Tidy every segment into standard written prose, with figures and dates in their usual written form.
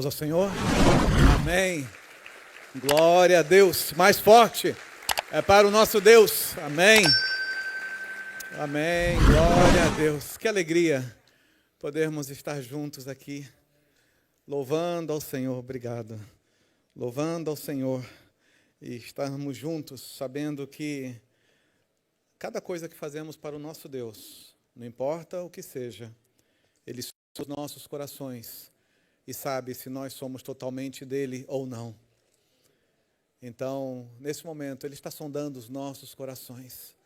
Ao Senhor. Amém. Glória a Deus. Mais forte. É para o nosso Deus. Amém. Amém. Glória a Deus. Que alegria podermos estar juntos aqui, louvando ao Senhor. Obrigado. Louvando ao Senhor e estarmos juntos, sabendo que cada coisa que fazemos para o nosso Deus, não importa o que seja, Ele sonda os nossos corações e sabe se nós somos totalmente dele ou não. Então, nesse momento, Ele está sondando os nossos corações.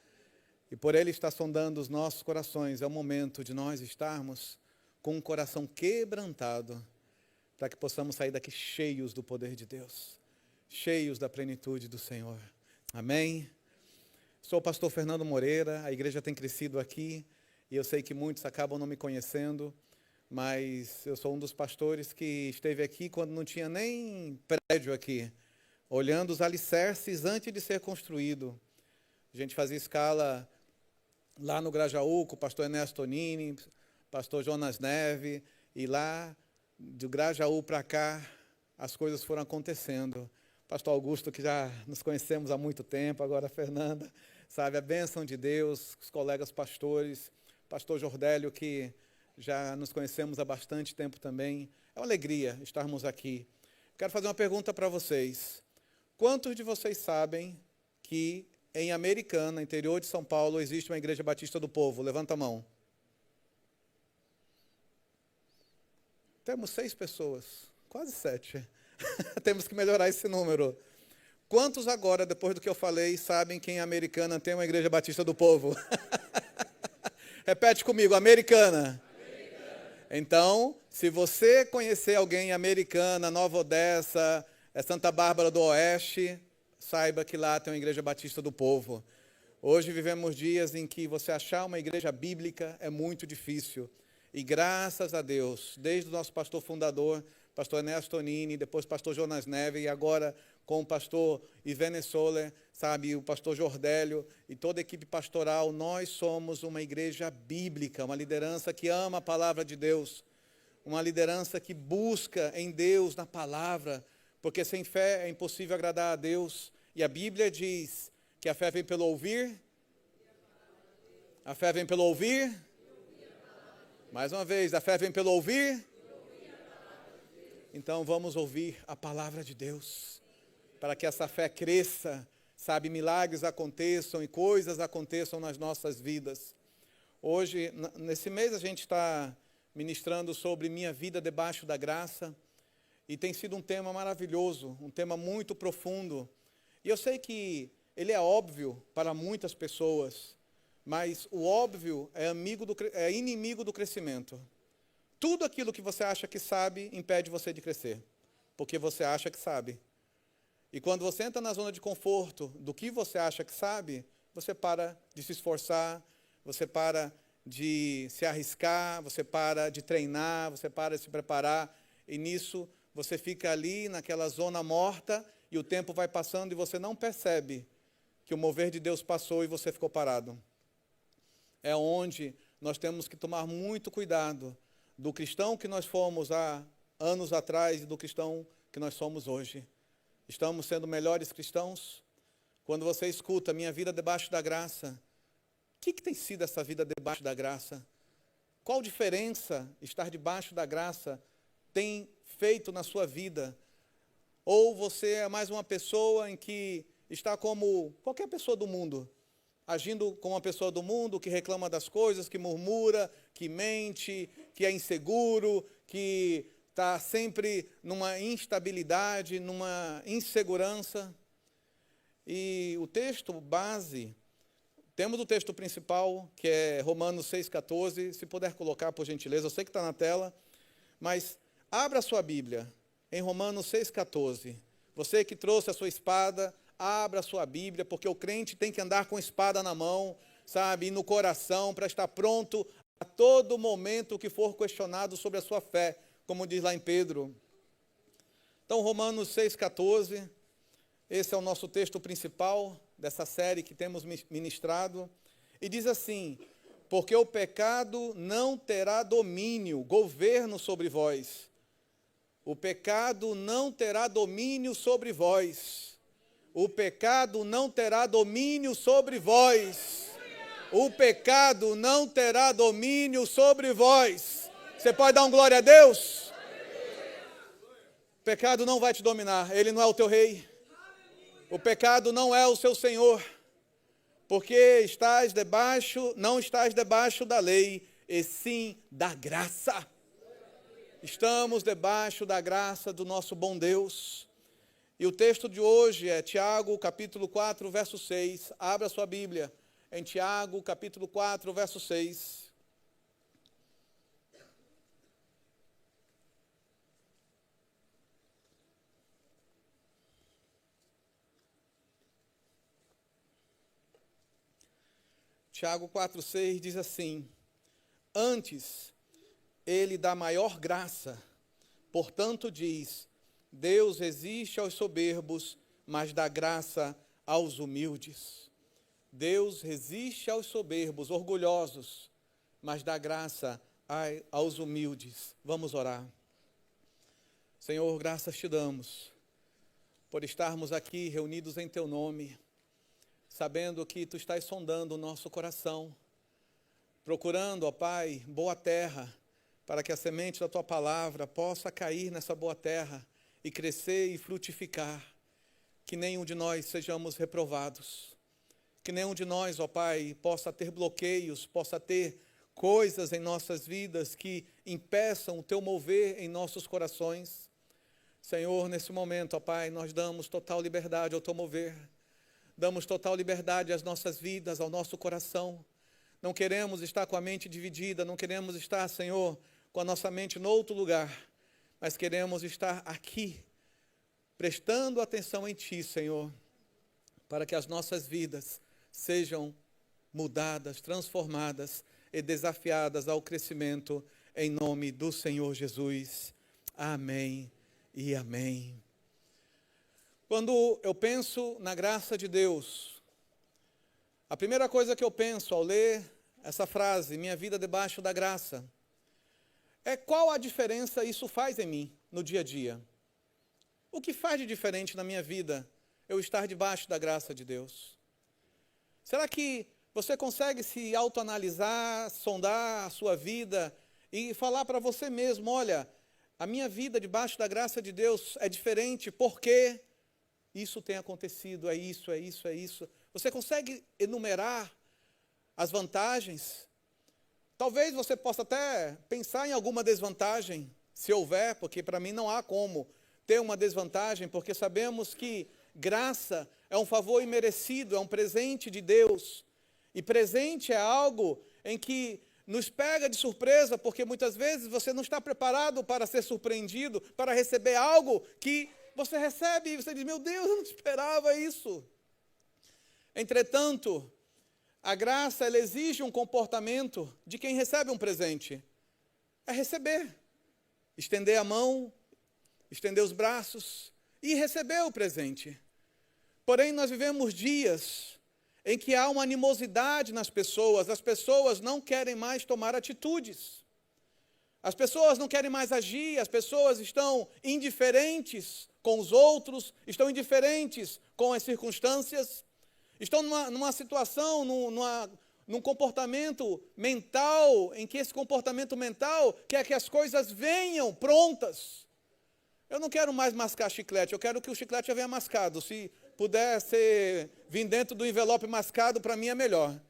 E por Ele estar sondando os nossos corações, é o momento de nós estarmos com um coração quebrantado, para que possamos sair daqui cheios do poder de Deus, cheios da plenitude do Senhor. Amém? Sou o pastor Fernando Moreira, a igreja tem crescido aqui, e eu sei que muitos acabam não me conhecendo, mas eu sou um dos pastores que esteve aqui quando não tinha nem prédio aqui, olhando os alicerces antes de ser construído. A gente fazia escala lá no Grajaú com o pastor Ernesto Tonini, pastor Jonas Neve, e lá do Grajaú para cá as coisas foram acontecendo. Pastor Augusto, que já nos conhecemos há muito tempo, agora a Fernanda, sabe, a bênção de Deus, os colegas pastores, pastor Jordélio, que já nos conhecemos há bastante tempo também. É uma alegria estarmos aqui. Quero fazer uma pergunta para vocês. Quantos de vocês sabem que em Americana, interior de São Paulo, existe uma igreja batista do povo? Levanta a mão. Temos 6 pessoas, quase 7. Temos que melhorar esse número. Quantos agora, depois do que eu falei, sabem que em Americana tem uma igreja batista do povo? Repete comigo, Americana. Então, se você conhecer alguém em Americana, Nova Odessa, Santa Bárbara do Oeste, saiba que lá tem uma igreja batista do povo. Hoje vivemos dias em que você achar uma igreja bíblica é muito difícil. E graças a Deus, desde o nosso pastor fundador, pastor Ernesto Tonini, depois pastor Jonas Neve, e agora com o pastor Ivene Soler, sabe, o pastor Jordélio e toda a equipe pastoral, nós somos uma igreja bíblica, uma liderança que ama a palavra de Deus, uma liderança que busca em Deus, na palavra, porque sem fé é impossível agradar a Deus. E a Bíblia diz que a fé vem pelo ouvir. A fé vem pelo ouvir. Mais uma vez, a fé vem pelo ouvir. Então vamos ouvir a palavra de Deus, para que essa fé cresça, sabe, milagres aconteçam e coisas aconteçam nas nossas vidas. Hoje, nesse mês, a gente está ministrando sobre minha vida debaixo da graça, e tem sido um tema maravilhoso, um tema muito profundo. E eu sei que ele é óbvio para muitas pessoas, mas o óbvio é inimigo do crescimento. Tudo aquilo que você acha que sabe impede você de crescer, porque você acha que sabe. E quando você entra na zona de conforto do que você acha que sabe, você para de se esforçar, você para de se arriscar, você para de treinar, você para de se preparar, e nisso você fica ali naquela zona morta, e o tempo vai passando e você não percebe que o mover de Deus passou e você ficou parado. É onde nós temos que tomar muito cuidado do cristão que nós fomos há anos atrás e do cristão que nós somos hoje. Estamos sendo melhores cristãos? Quando você escuta minha vida debaixo da graça, o que tem sido essa vida debaixo da graça? Qual diferença estar debaixo da graça tem feito na sua vida? Ou você é mais uma pessoa em que está como qualquer pessoa do mundo, agindo como uma pessoa do mundo, que reclama das coisas, que murmura, que mente, que é inseguro, que está sempre numa instabilidade, numa insegurança. E o texto base, temos o texto principal, que é Romanos 6,14, se puder colocar, por gentileza, eu sei que está na tela, mas abra a sua Bíblia, em Romanos 6,14. Você que trouxe a sua espada, abra a sua Bíblia, porque o crente tem que andar com espada na mão, sabe, e no coração, para estar pronto a todo momento que for questionado sobre a sua fé, como diz lá em Pedro. Então, Romanos 6,14, esse é o nosso texto principal dessa série que temos ministrado, e diz assim: porque o pecado não terá domínio, governo sobre vós, O pecado não terá domínio sobre vós. O pecado não terá domínio sobre vós. O pecado não terá domínio sobre vós. Você pode dar um glória a Deus? O pecado não vai te dominar, ele não é o teu rei. O pecado não é o seu senhor, porque não estás debaixo da lei, e sim da graça. Estamos debaixo da graça do nosso bom Deus. E o texto de hoje é Tiago, capítulo 4, verso 6. Abra sua Bíblia em Tiago, capítulo 4, verso 6. Tiago 4,6 diz assim: antes, ele dá maior graça, portanto diz, Deus resiste aos soberbos, mas dá graça aos humildes. Deus resiste aos soberbos, orgulhosos, mas dá graça aos humildes. Vamos orar. Senhor, graças te damos por estarmos aqui reunidos em teu nome, sabendo que tu estás sondando o nosso coração, procurando, ó Pai, boa terra, para que a semente da tua palavra possa cair nessa boa terra e crescer e frutificar. Que nenhum de nós sejamos reprovados. Que nenhum de nós, ó Pai, possa ter bloqueios, possa ter coisas em nossas vidas que impeçam o teu mover em nossos corações. Senhor, nesse momento, ó Pai, nós damos total liberdade ao teu mover. Damos total liberdade às nossas vidas, ao nosso coração. Não queremos estar com a mente dividida, não queremos estar, Senhor, com a nossa mente em outro lugar, mas queremos estar aqui, prestando atenção em Ti, Senhor, para que as nossas vidas sejam mudadas, transformadas e desafiadas ao crescimento, em nome do Senhor Jesus. Amém e amém. Quando eu penso na graça de Deus, a primeira coisa que eu penso ao ler essa frase, minha vida debaixo da graça, é qual a diferença isso faz em mim, no dia a dia. O que faz de diferente na minha vida eu estar debaixo da graça de Deus? Será que você consegue se autoanalisar, sondar a sua vida e falar para você mesmo, olha, a minha vida debaixo da graça de Deus é diferente porque isso tem acontecido, é isso, é isso, é isso. Você consegue enumerar as vantagens? Talvez você possa até pensar em alguma desvantagem, se houver, porque para mim não há como ter uma desvantagem, porque sabemos que graça é um favor imerecido, é um presente de Deus. E presente é algo em que nos pega de surpresa, porque muitas vezes você não está preparado para ser surpreendido, para receber algo que você recebe e você diz, meu Deus, eu não esperava isso. Entretanto, a graça, ela exige um comportamento de quem recebe um presente. É receber. Estender a mão, estender os braços e receber o presente. Porém, nós vivemos dias em que há uma animosidade nas pessoas. As pessoas não querem mais tomar atitudes. As pessoas não querem mais agir, as pessoas estão indiferentes com os outros, estão indiferentes com as circunstâncias, estão numa situação, num comportamento mental, em que esse comportamento mental quer que as coisas venham prontas. Eu não quero mais mascar chiclete, eu quero que o chiclete já venha mascado. Se puder vir dentro do envelope mascado, para mim é melhor.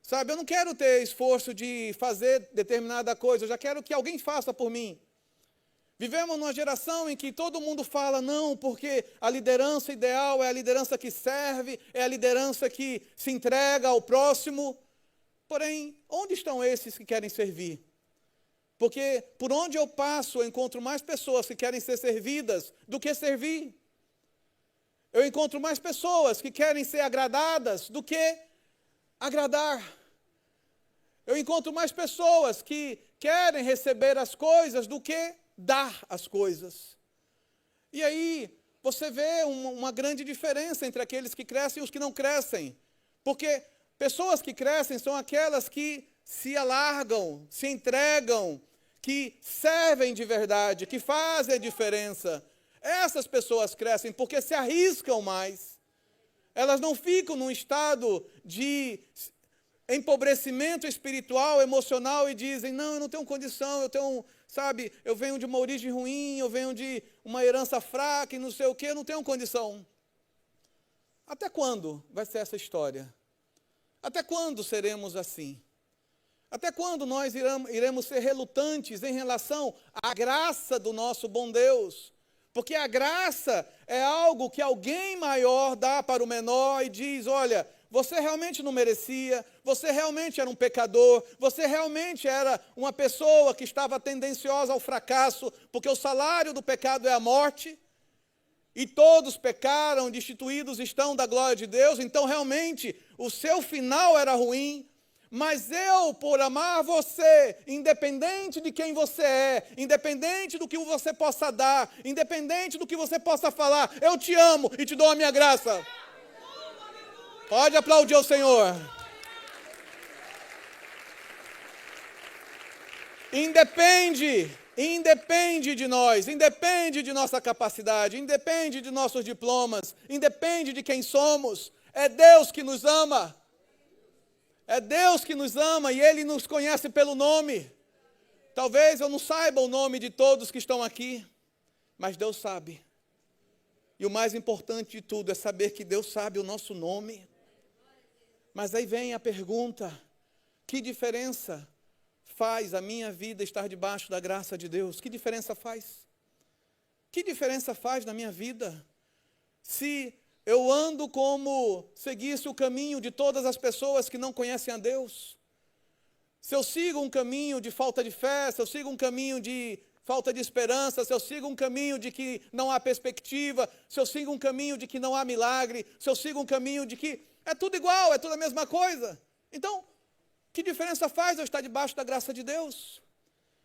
Sabe, eu não quero ter esforço de fazer determinada coisa, eu já quero que alguém faça por mim. Vivemos numa geração em que todo mundo fala, não, porque a liderança ideal é a liderança que serve, é a liderança que se entrega ao próximo. Porém, onde estão esses que querem servir? Porque por onde eu passo, eu encontro mais pessoas que querem ser servidas do que servir. Eu encontro mais pessoas que querem ser agradadas do que agradar. Eu encontro mais pessoas que querem receber as coisas do que dar as coisas. E aí, você vê uma grande diferença entre aqueles que crescem e os que não crescem. Porque pessoas que crescem são aquelas que se alargam, se entregam, que servem de verdade, que fazem a diferença. Essas pessoas crescem porque se arriscam mais. Elas não ficam num estado de empobrecimento espiritual, emocional e dizem, não, eu não tenho condição, eu venho de uma origem ruim, eu venho de uma herança fraca e não sei o quê, eu não tenho condição. Até quando vai ser essa história? Até quando seremos assim? Até quando nós iremos ser relutantes em relação à graça do nosso bom Deus? Porque a graça é algo que alguém maior dá para o menor e diz, olha, você realmente não merecia, você realmente era um pecador, você realmente era uma pessoa que estava tendenciosa ao fracasso, porque o salário do pecado é a morte, e todos pecaram, destituídos estão da glória de Deus, então realmente o seu final era ruim. Mas eu, por amar você, independente de quem você é, independente do que você possa dar, independente do que você possa falar, eu te amo e te dou a minha graça. Pode aplaudir ao Senhor. Independe de nós, independe de nossa capacidade, independe de nossos diplomas, independe de quem somos. É Deus que nos ama. É Deus que nos ama e Ele nos conhece pelo nome. Talvez eu não saiba o nome de todos que estão aqui, mas Deus sabe. E o mais importante de tudo é saber que Deus sabe o nosso nome. Mas aí vem a pergunta, que diferença faz a minha vida estar debaixo da graça de Deus? Que diferença faz? Que diferença faz na minha vida? Se eu ando como seguisse o caminho de todas as pessoas que não conhecem a Deus. Se eu sigo um caminho de falta de fé, se eu sigo um caminho de falta de esperança, se eu sigo um caminho de que não há perspectiva, se eu sigo um caminho de que não há milagre, se eu sigo um caminho de que é tudo igual, é tudo a mesma coisa. Então, que diferença faz eu estar debaixo da graça de Deus?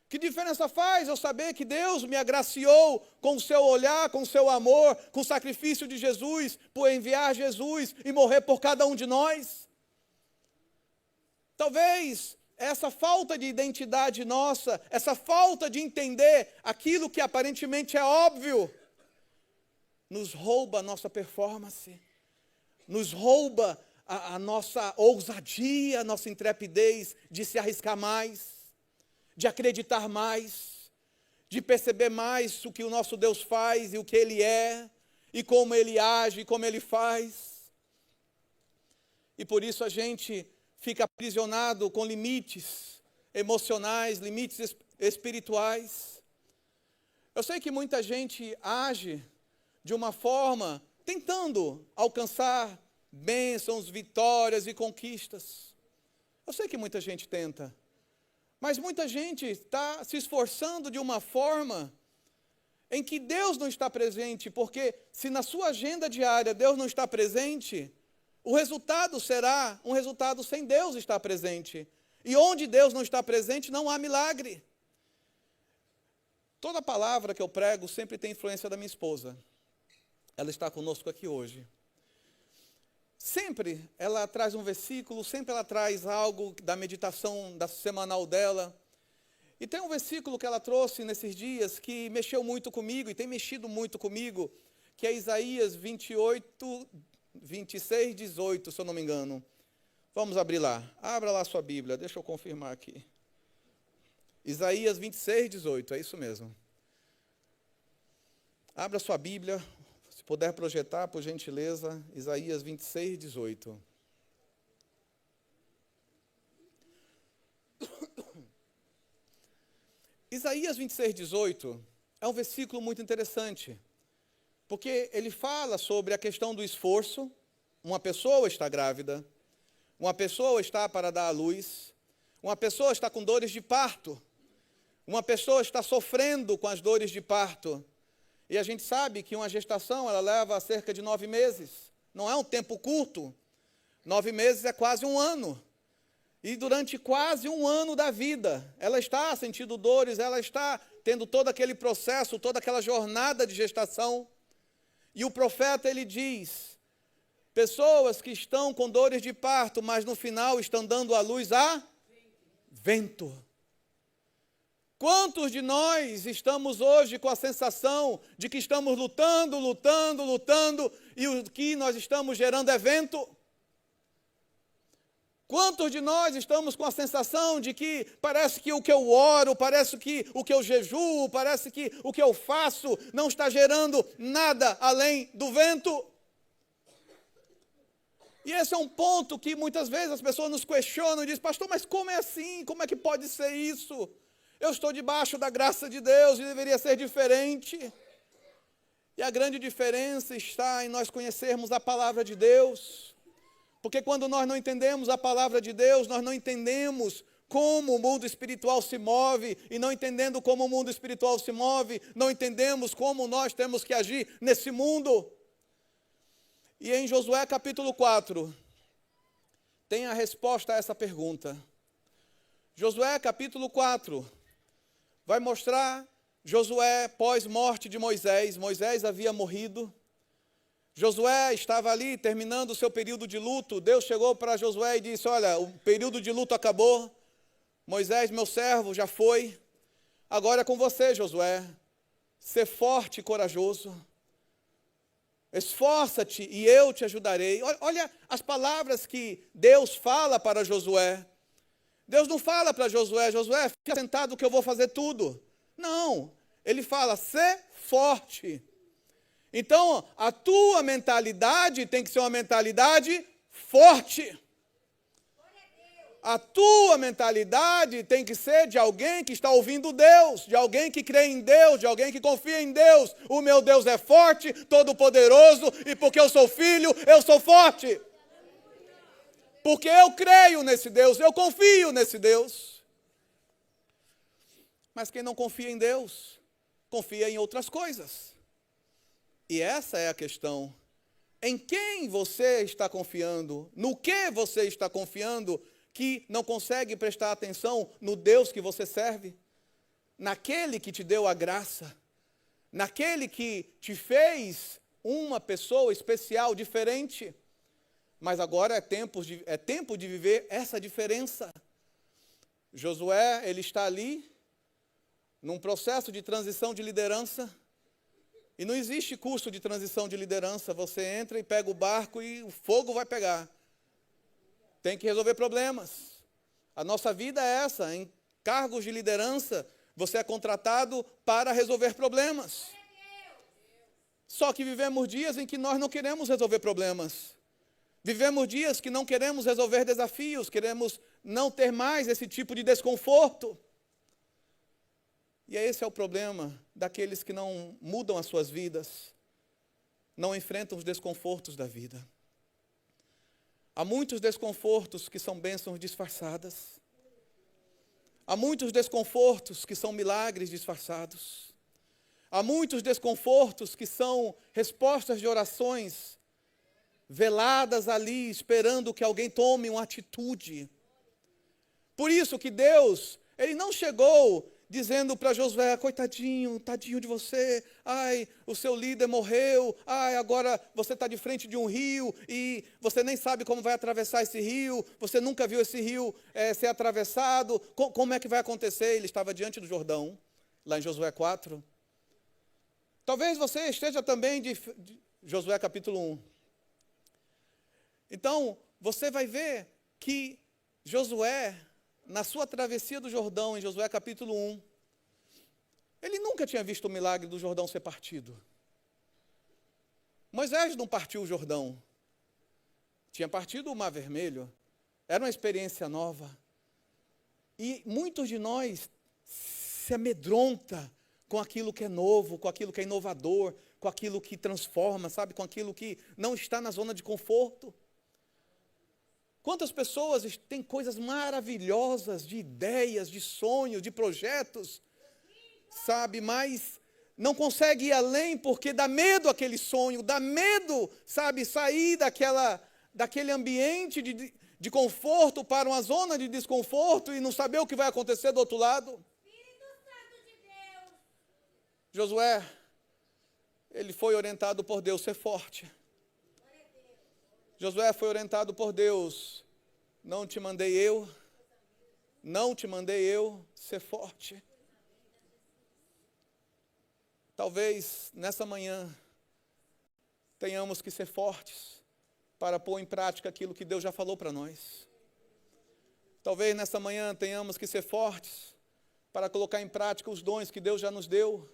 Que diferença faz eu saber que Deus me agraciou com o seu olhar, com o seu amor, com o sacrifício de Jesus, por enviar Jesus e morrer por cada um de nós? Talvez essa falta de identidade nossa, essa falta de entender aquilo que aparentemente é óbvio, nos rouba a nossa performance, nos rouba a nossa ousadia, a nossa intrepidez de se arriscar mais, de acreditar mais, de perceber mais o que o nosso Deus faz e o que Ele é, e como Ele age, e como Ele faz. E por isso a gente fica aprisionado com limites emocionais, limites espirituais. Eu sei que muita gente age de uma forma tentando alcançar bênçãos, vitórias e conquistas. Eu sei que muita gente tenta. Mas muita gente está se esforçando de uma forma em que Deus não está presente, porque se na sua agenda diária Deus não está presente, o resultado será um resultado sem Deus estar presente. E onde Deus não está presente, não há milagre. Toda palavra que eu prego sempre tem influência da minha esposa. Ela está conosco aqui hoje. Sempre ela traz um versículo, sempre ela traz algo da meditação da semanal dela. E tem um versículo que ela trouxe nesses dias que mexeu muito comigo e tem mexido muito comigo, que é Isaías 26, 18, se eu não me engano. Vamos abrir lá. Abra lá a sua Bíblia, deixa eu confirmar aqui. Isaías 26, 18, é isso mesmo. Abra a sua Bíblia. Se puder projetar, por gentileza, Isaías 26, 18. Isaías 26, 18 é um versículo muito interessante, porque ele fala sobre a questão do esforço. Uma pessoa está grávida, uma pessoa está para dar à luz, uma pessoa está com dores de parto, uma pessoa está sofrendo com as dores de parto. E a gente sabe que uma gestação, ela leva cerca de 9 meses. Não é um tempo curto. 9 meses é quase um ano. E durante quase um ano da vida, ela está sentindo dores, ela está tendo todo aquele processo, toda aquela jornada de gestação. E o profeta, ele diz, pessoas que estão com dores de parto, mas no final estão dando à luz a vento. Quantos de nós estamos hoje com a sensação de que estamos lutando, e o que nós estamos gerando é vento? Quantos de nós estamos com a sensação de que parece que o que eu oro, parece que o que eu jejuo, parece que o que eu faço não está gerando nada além do vento? E esse é um ponto que muitas vezes as pessoas nos questionam e dizem: pastor, mas como é assim? Como é que pode ser isso? Eu estou debaixo da graça de Deus e deveria ser diferente. E a grande diferença está em nós conhecermos a palavra de Deus. Porque quando nós não entendemos a palavra de Deus, nós não entendemos como o mundo espiritual se move, e não entendendo como o mundo espiritual se move, não entendemos como nós temos que agir nesse mundo. E em Josué capítulo 4, tem a resposta a essa pergunta. Josué capítulo 4, vai mostrar Josué pós-morte de Moisés. Moisés havia morrido. Josué estava ali terminando o seu período de luto. Deus chegou para Josué e disse: olha, o período de luto acabou. Moisés, meu servo, já foi. Agora é com você, Josué. Ser forte e corajoso. Esforça-te e eu te ajudarei. Olha as palavras que Deus fala para Josué. Deus não fala para Josué: Josué, fica sentado que eu vou fazer tudo. Não, ele fala: ser forte. Então, a tua mentalidade tem que ser uma mentalidade forte. A tua mentalidade tem que ser de alguém que está ouvindo Deus, de alguém que crê em Deus, de alguém que confia em Deus. O meu Deus é forte, todo-poderoso, e porque eu sou filho, eu sou forte. Porque eu creio nesse Deus, eu confio nesse Deus. Mas quem não confia em Deus, confia em outras coisas. E essa é a questão. Em quem você está confiando? No que você está confiando que não consegue prestar atenção no Deus que você serve? Naquele que te deu a graça? Naquele que te fez uma pessoa especial, diferente? Mas agora é tempo de viver essa diferença. Josué, ele está ali, num processo de transição de liderança. E não existe curso de transição de liderança. Você entra e pega o barco e o fogo vai pegar. Tem que resolver problemas. A nossa vida é essa. Em cargos de liderança, você é contratado para resolver problemas. Só que vivemos dias em que nós não queremos resolver problemas. Vivemos dias que não queremos resolver desafios. Queremos não ter mais esse tipo de desconforto. E esse é o problema daqueles que não mudam as suas vidas, não enfrentam os desconfortos da vida. Há muitos desconfortos que são bênçãos disfarçadas. Há muitos desconfortos que são milagres disfarçados. Há muitos desconfortos que são respostas de orações veladas ali, esperando que alguém tome uma atitude. Por isso que Deus, Ele não chegou dizendo para Josué: coitadinho, tadinho de você, ai, o seu líder morreu, ai, agora você está de frente de um rio e você nem sabe como vai atravessar esse rio, você nunca viu esse rio ser atravessado, como é que vai acontecer? Ele estava diante do Jordão, lá em Josué 4. Talvez você esteja também de Josué capítulo 1. Então, você vai ver que Josué, na sua travessia do Jordão, em Josué capítulo 1, ele nunca tinha visto o milagre do Jordão ser partido. Moisés não partiu o Jordão. Tinha partido o Mar Vermelho. Era uma experiência nova. E muitos de nós se amedronta com aquilo que é novo, com aquilo que é inovador, com aquilo que transforma, sabe? Com aquilo que não está na zona de conforto. Quantas pessoas têm coisas maravilhosas, de ideias, de sonhos, de projetos, sabe, mas não consegue ir além porque dá medo aquele sonho, dá medo, sabe, sair daquele ambiente de conforto para uma zona de desconforto e não saber o que vai acontecer do outro lado. Josué, ele foi orientado por Deus, ser forte. Josué foi orientado por Deus: não te mandei eu, ser forte. talvez nessa manhã tenhamos que ser fortes para pôr em prática aquilo que Deus já falou para nós. Talvez nessa manhã tenhamos que ser fortes para colocar em prática os dons que Deus já nos deu,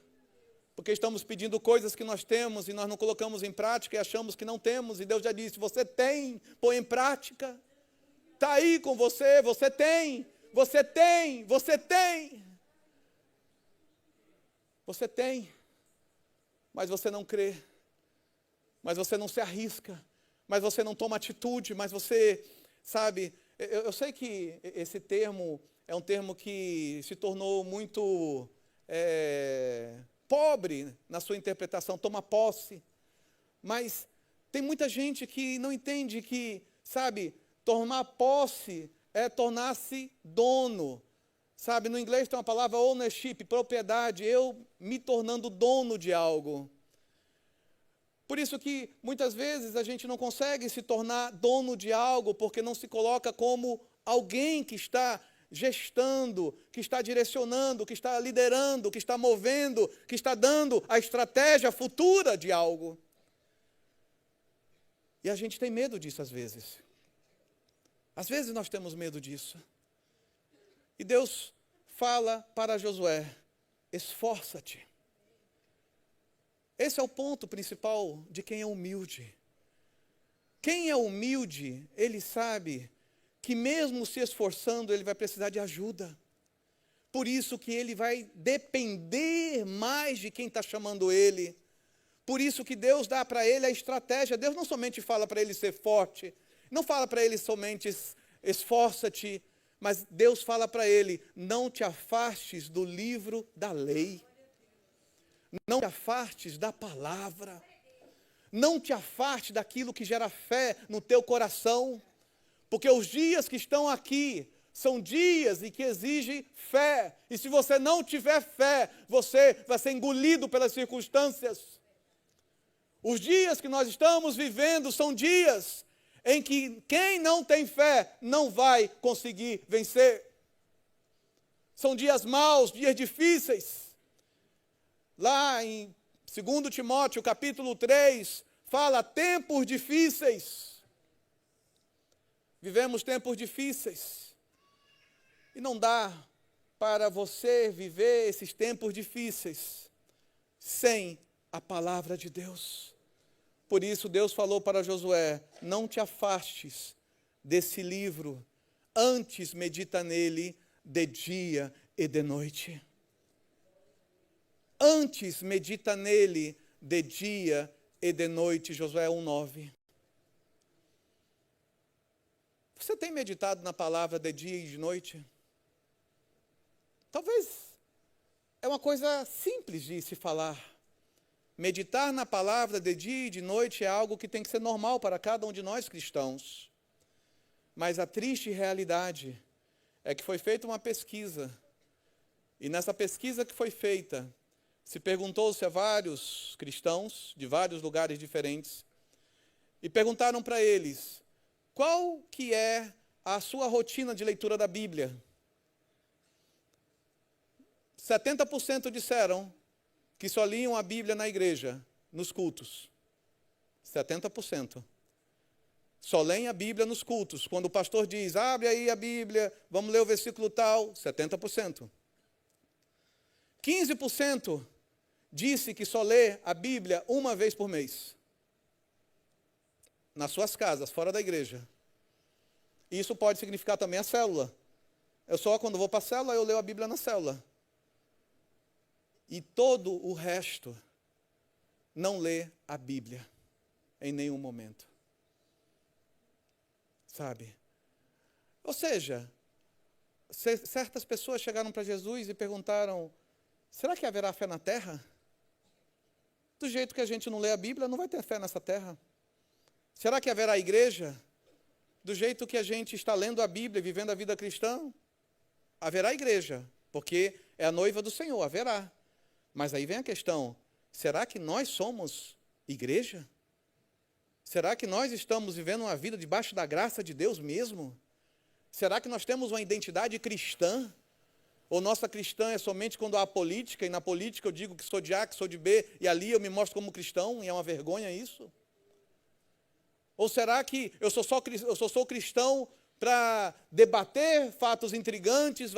porque estamos pedindo coisas que nós temos e nós não colocamos em prática e achamos que não temos, e Deus já disse, você tem, põe em prática, está aí com você, você tem, você tem, você tem. Você tem, mas você não crê, mas você não se arrisca, mas você não toma atitude, mas você, sabe, eu sei que esse termo é um termo que se tornou muito pobre na sua interpretação, toma posse, mas tem muita gente que não entende que, sabe, tomar posse é tornar-se dono. Sabe, no inglês tem uma palavra ownership, propriedade, eu me tornando dono de algo. Por isso que muitas vezes a gente não consegue se tornar dono de algo, porque não se coloca como alguém que está gestando, que está direcionando, que está liderando, que está movendo, que está dando a estratégia futura de algo. E a gente tem medo disso às vezes. Às vezes nós temos medo disso. E Deus fala para Josué, esforça-te. Esse é o ponto principal de quem é humilde. Quem é humilde, ele sabe que mesmo se esforçando, ele vai precisar de ajuda. Por isso que ele vai depender mais de quem está chamando ele. Por isso que Deus dá para ele a estratégia. Deus não somente fala para ele ser forte, não fala para ele somente esforça-te, mas Deus fala para ele, não te afastes do livro da lei. Não te afastes da palavra. Não te afastes daquilo que gera fé no teu coração. Porque os dias que estão aqui são dias em que exigem fé. E se você não tiver fé, você vai ser engolido pelas circunstâncias. Os dias que nós estamos vivendo são dias em que quem não tem fé não vai conseguir vencer. São dias maus, dias difíceis. Lá em 2 Timóteo, capítulo 3, fala tempos difíceis. Vivemos tempos difíceis. E não dá para você viver esses tempos difíceis sem a palavra de Deus. Por isso Deus falou para Josué, não te afastes desse livro, antes medita nele de dia e de noite. Antes medita nele de dia e de noite, Josué 1:9. Você tem meditado na palavra de dia e de noite? Talvez é uma coisa simples de se falar. Meditar na palavra de dia e de noite é algo que tem que ser normal para cada um de nós cristãos. Mas a triste realidade é que foi feita uma pesquisa. E nessa pesquisa que foi feita, se perguntou-se a vários cristãos de vários lugares diferentes e perguntaram para eles, qual que é a sua rotina de leitura da Bíblia? 70% disseram que só liam a Bíblia na igreja, nos cultos. 70%. Só leem a Bíblia nos cultos. Quando o pastor diz, abre aí a Bíblia, vamos ler o versículo tal, 70%. 15% disse que só lê a Bíblia uma vez por mês. Nas suas casas, fora da igreja. Isso pode significar também a célula. Eu só, quando vou para a célula, eu leio a Bíblia na célula. E todo o resto não lê a Bíblia em nenhum momento. Sabe? Ou seja, certas pessoas chegaram para Jesus e perguntaram, será que haverá fé na terra? Do jeito que a gente não lê a Bíblia, não vai ter fé nessa terra. Será que haverá igreja? Do jeito que a gente está lendo a Bíblia e vivendo a vida cristã, haverá igreja, porque é a noiva do Senhor, haverá. Mas aí vem a questão, será que nós somos igreja? Será que nós estamos vivendo uma vida debaixo da graça de Deus mesmo? Será que nós temos uma identidade cristã? Ou nossa cristã é somente quando há política, e na política eu digo que sou de A, que sou de B, e ali eu me mostro como cristão, e é uma vergonha isso? Ou será que eu só sou cristão para debater fatos intrigantes,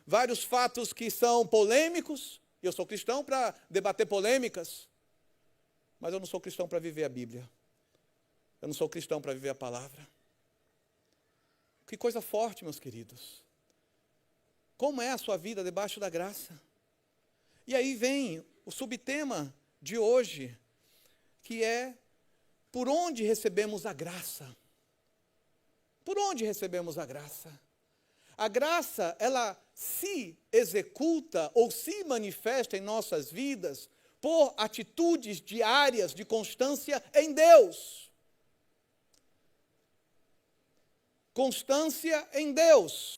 vários fatos que são polêmicos? Eu sou cristão para debater polêmicas, mas eu não sou cristão para viver a Bíblia. Eu não sou cristão para viver a palavra. Que coisa forte, meus queridos. Como é a sua vida debaixo da graça? E aí vem o subtema de hoje, que é: por onde recebemos a graça? Por onde recebemos a graça? A graça, ela se executa ou se manifesta em nossas vidas por atitudes diárias de constância em Deus. Constância em Deus.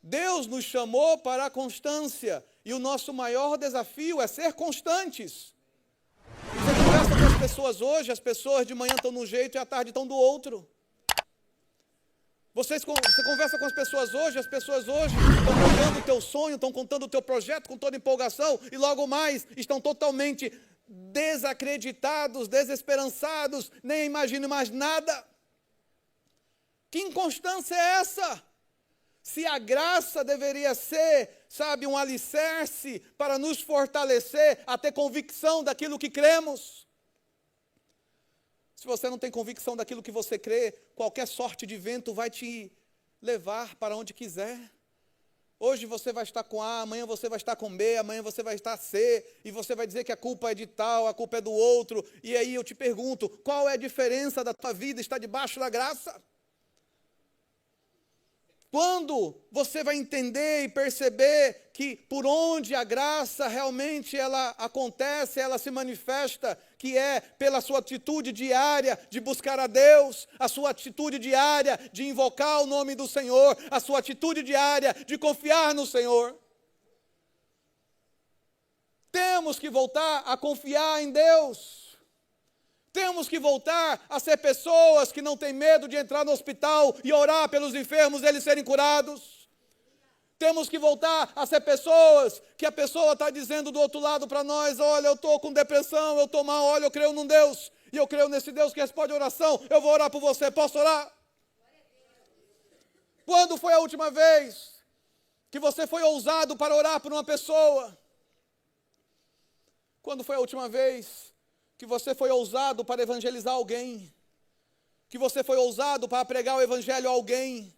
Deus nos chamou para a constância, e o nosso maior desafio é ser constantes. Você conversa com as pessoas hoje, as pessoas de manhã estão de um jeito e à tarde estão do outro. Você conversa com as pessoas hoje estão contando o teu sonho, estão contando o teu projeto com toda empolgação, e logo mais estão totalmente desacreditados, desesperançados, nem imaginam mais nada. Que inconstância é essa? Se a graça deveria ser, um alicerce para nos fortalecer a ter convicção daquilo que cremos. Se você não tem convicção daquilo que você crê, qualquer sorte de vento vai te levar para onde quiser. Hoje você vai estar com A, amanhã você vai estar com B, amanhã você vai estar C, e você vai dizer que a culpa é de tal, a culpa é do outro. E aí eu te pergunto, qual é a diferença da tua vida estar debaixo da graça? Quando você vai entender e perceber que por onde a graça realmente ela acontece, ela se manifesta, que é pela sua atitude diária de buscar a Deus, a sua atitude diária de invocar o nome do Senhor, a sua atitude diária de confiar no Senhor. Temos que voltar a confiar em Deus. Temos que voltar a ser pessoas que não têm medo de entrar no hospital e orar pelos enfermos, eles serem curados. Temos que voltar a ser pessoas que a pessoa está dizendo do outro lado para nós: olha, eu estou com depressão, eu estou mal, olha, eu creio num Deus, e eu creio nesse Deus que responde a oração, eu vou orar por você, posso orar? Quando foi a última vez que você foi ousado para orar por uma pessoa? Quando foi a última vez que você foi ousado para evangelizar alguém? Que você foi ousado para pregar o evangelho a alguém?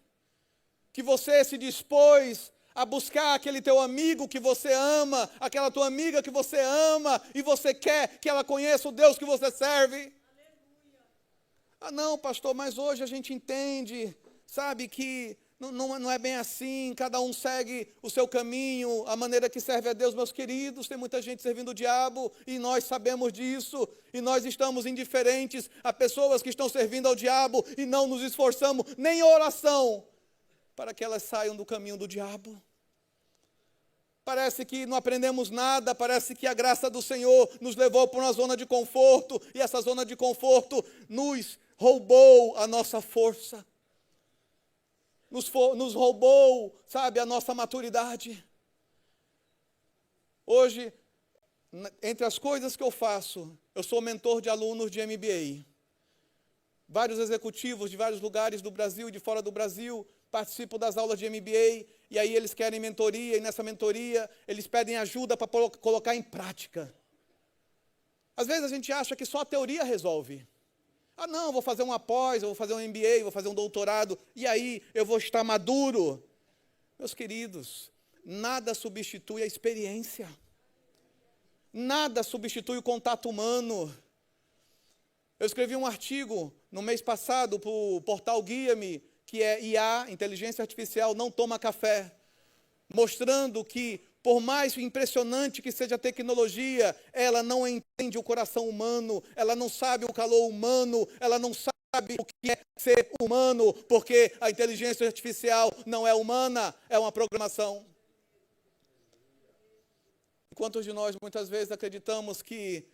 Que você se dispôs a buscar aquele teu amigo que você ama, aquela tua amiga que você ama, e você quer que ela conheça o Deus que você serve? Aleluia. Ah não, pastor, mas hoje a gente entende, que não é bem assim, cada um segue o seu caminho, a maneira que serve a Deus. Meus queridos, tem muita gente servindo o diabo, e nós sabemos disso, e nós estamos indiferentes a pessoas que estão servindo ao diabo, e não nos esforçamos nem em oração para que elas saiam do caminho do diabo. Parece que não aprendemos nada, parece que a graça do Senhor nos levou para uma zona de conforto, e essa zona de conforto nos roubou a nossa força. Nos roubou, a nossa maturidade. Hoje, entre as coisas que eu faço, eu sou mentor de alunos de MBA. Vários executivos de vários lugares do Brasil e de fora do Brasil participam das aulas de MBA, e aí eles querem mentoria, e nessa mentoria eles pedem ajuda para colocar em prática. Às vezes a gente acha que só a teoria resolve. Ah não, eu vou fazer uma pós, eu vou fazer um MBA, vou fazer um doutorado, e aí eu vou estar maduro. Meus queridos, nada substitui a experiência. Nada substitui o contato humano. Eu escrevi um artigo no mês passado para o portal Guia-me, que é IA, Inteligência Artificial, não toma café, mostrando que, por mais impressionante que seja a tecnologia, ela não entende o coração humano, ela não sabe o calor humano, ela não sabe o que é ser humano, porque a inteligência artificial não é humana, é uma programação. Quantos de nós muitas vezes acreditamos que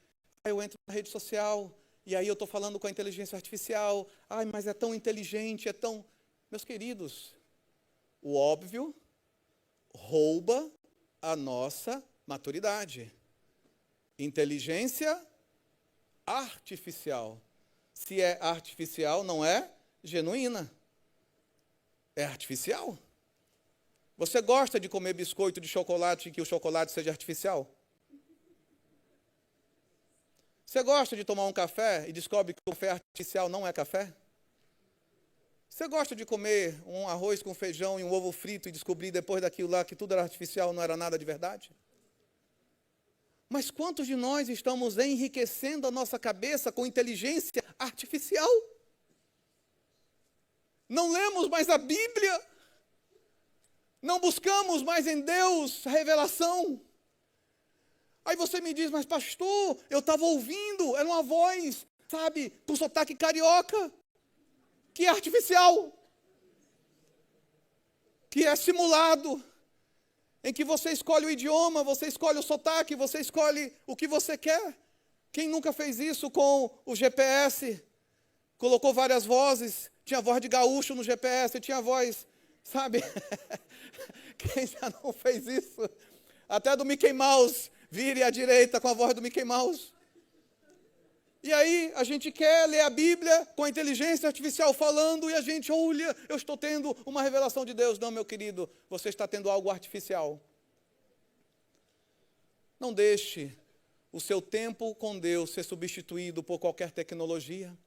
eu entro na rede social e aí eu estou falando com a inteligência artificial, mas é tão inteligente, é tão... Meus queridos, o óbvio rouba a nossa maturidade. Inteligência artificial. Se é artificial, não é genuína. É artificial. Você gosta de comer biscoito de chocolate e que o chocolate seja artificial? Você gosta de tomar um café e descobre que o café artificial não é café? Você gosta de comer um arroz com feijão e um ovo frito e descobrir depois daquilo lá que tudo era artificial, não era nada de verdade? Mas quantos de nós estamos enriquecendo a nossa cabeça com inteligência artificial? Não lemos mais a Bíblia. Não buscamos mais em Deus a revelação. Aí você me diz, mas pastor, eu estava ouvindo, era uma voz, sabe, com sotaque carioca, que é artificial, que é simulado, em que você escolhe o idioma, você escolhe o sotaque, você escolhe o que você quer. Quem nunca fez isso com o GPS? Colocou várias vozes, tinha voz de gaúcho no GPS, tinha voz, sabe? Quem já não fez isso? Até do Mickey Mouse, vire à direita com a voz do Mickey Mouse. E aí a gente quer ler a Bíblia com a inteligência artificial falando e a gente, olha, eu estou tendo uma revelação de Deus. Não, meu querido, você está tendo algo artificial. Não deixe o seu tempo com Deus ser substituído por qualquer tecnologia.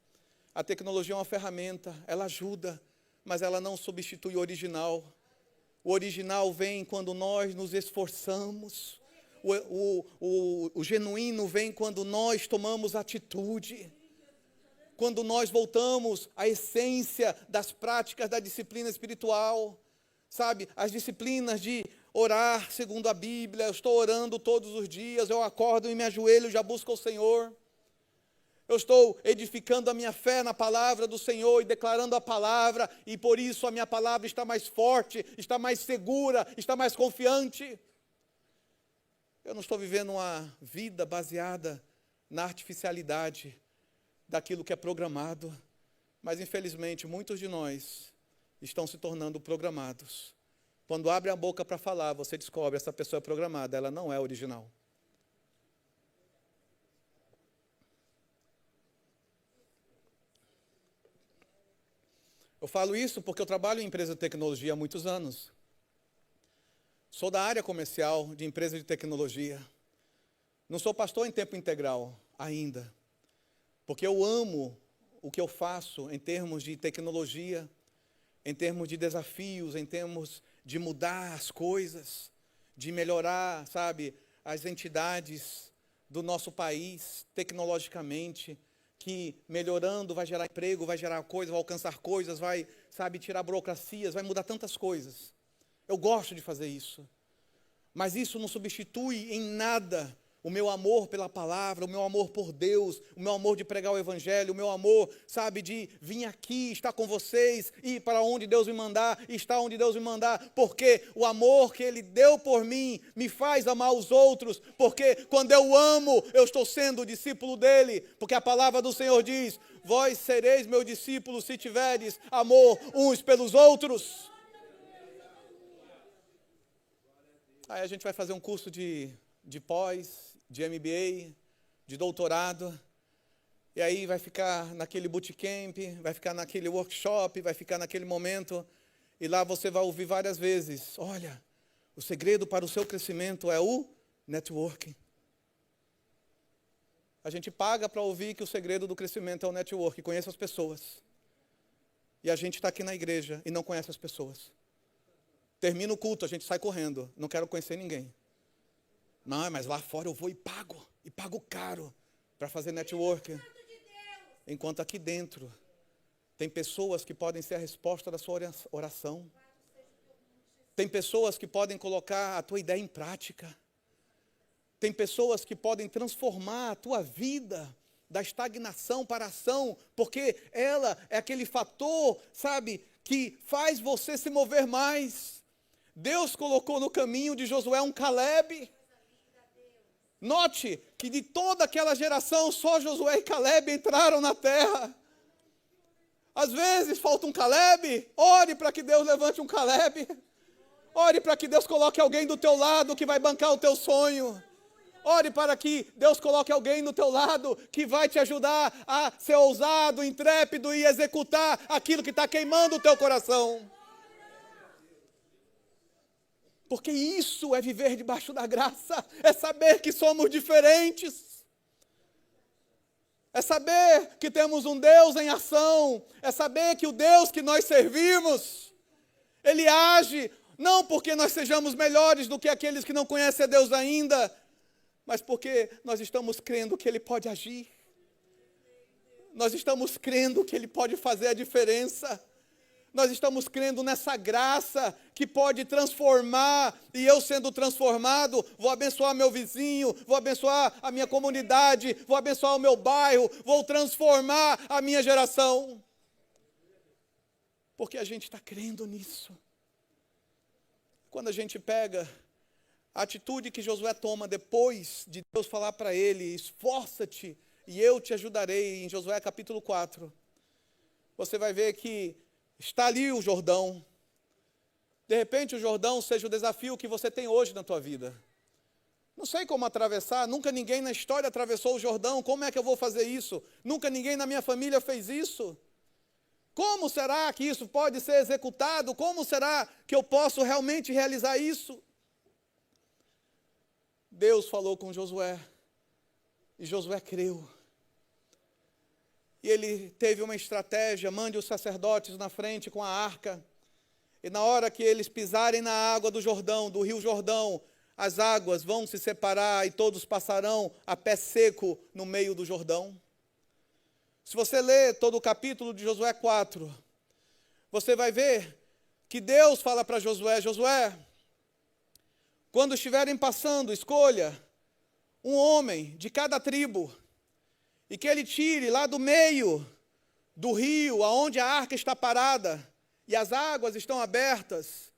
A tecnologia é uma ferramenta, ela ajuda, mas ela não substitui o original. O original vem quando nós nos esforçamos. O genuíno vem quando nós tomamos atitude. Quando nós voltamos à essência das práticas da disciplina espiritual. Sabe, as disciplinas de orar segundo a Bíblia. Eu estou orando todos os dias, eu acordo e me ajoelho, já busco o Senhor. Eu estou edificando a minha fé na palavra do Senhor e declarando a palavra, e por isso a minha palavra está mais forte, está mais segura, está mais confiante. Eu não estou vivendo uma vida baseada na artificialidade daquilo que é programado, mas infelizmente muitos de nós estão se tornando programados. Quando abre a boca para falar, você descobre essa pessoa é programada, ela não é original. Eu falo isso porque eu trabalho em empresa de tecnologia há muitos anos. Sou da área comercial de empresa de tecnologia. Não sou pastor em tempo integral ainda, porque eu amo o que eu faço em termos de tecnologia, em termos de desafios, em termos de mudar as coisas, de melhorar, sabe, as entidades do nosso país tecnologicamente, que melhorando vai gerar emprego, vai gerar coisas, vai alcançar coisas, vai, sabe, tirar burocracias, vai mudar tantas coisas. Eu gosto de fazer isso. Mas isso não substitui em nada o meu amor pela palavra, o meu amor por Deus, o meu amor de pregar o Evangelho, o meu amor, sabe, de vir aqui, estar com vocês, ir para onde Deus me mandar, estar onde Deus me mandar, porque o amor que Ele deu por mim me faz amar os outros, porque quando eu amo, eu estou sendo discípulo dEle, porque a palavra do Senhor diz, vós sereis meus discípulos se tiverdes amor uns pelos outros. Aí a gente vai fazer um curso de pós, de MBA, de doutorado, e aí vai ficar naquele bootcamp, vai ficar naquele workshop, vai ficar naquele momento, e lá você vai ouvir várias vezes, olha, o segredo para o seu crescimento é o networking. A gente paga para ouvir que o segredo do crescimento é o networking, conheça as pessoas. E a gente está aqui na igreja e não conhece as pessoas. Termina o culto, a gente sai correndo, não quero conhecer ninguém. Não, mas lá fora eu vou e pago caro para fazer networking. Enquanto aqui dentro tem pessoas que podem ser a resposta da sua oração. Tem pessoas que podem colocar a tua ideia em prática. Tem pessoas que podem transformar a tua vida da estagnação para a ação, porque ela é aquele fator, sabe, que faz você se mover mais. Deus colocou no caminho de Josué um Caleb. Note que de toda aquela geração, só Josué e Caleb entraram na terra. Às vezes falta um Caleb, ore para que Deus levante um Caleb. Ore para que Deus coloque alguém do teu lado que vai bancar o teu sonho. Ore para que Deus coloque alguém no teu lado que vai te ajudar a ser ousado, intrépido e executar aquilo que está queimando o teu coração. Porque isso é viver debaixo da graça, é saber que somos diferentes. É saber que temos um Deus em ação, é saber que o Deus que nós servimos, Ele age não porque nós sejamos melhores do que aqueles que não conhecem a Deus ainda, mas porque nós estamos crendo que Ele pode agir. Nós estamos crendo que Ele pode fazer a diferença. Nós estamos crendo nessa graça que pode transformar, e eu sendo transformado, vou abençoar meu vizinho, vou abençoar a minha comunidade, vou abençoar o meu bairro, vou transformar a minha geração. Porque a gente está crendo nisso. Quando a gente pega a atitude que Josué toma depois de Deus falar para ele, esforça-te e eu te ajudarei, em Josué capítulo 4, você vai ver que está ali o Jordão. De repente o Jordão seja o desafio que você tem hoje na tua vida. Não sei como atravessar, nunca ninguém na história atravessou o Jordão, como é que eu vou fazer isso? Nunca ninguém na minha família fez isso. Como será que isso pode ser executado? Como será que eu posso realmente realizar isso? Deus falou com Josué, e Josué creu. E ele teve uma estratégia, mande os sacerdotes na frente com a arca, e na hora que eles pisarem na água do Jordão, do rio Jordão, as águas vão se separar e todos passarão a pé seco no meio do Jordão. Se você ler todo o capítulo de Josué 4, você vai ver que Deus fala para Josué, Josué, quando estiverem passando, escolha um homem de cada tribo, e que ele tire lá do meio do rio, aonde a arca está parada, e as águas estão abertas.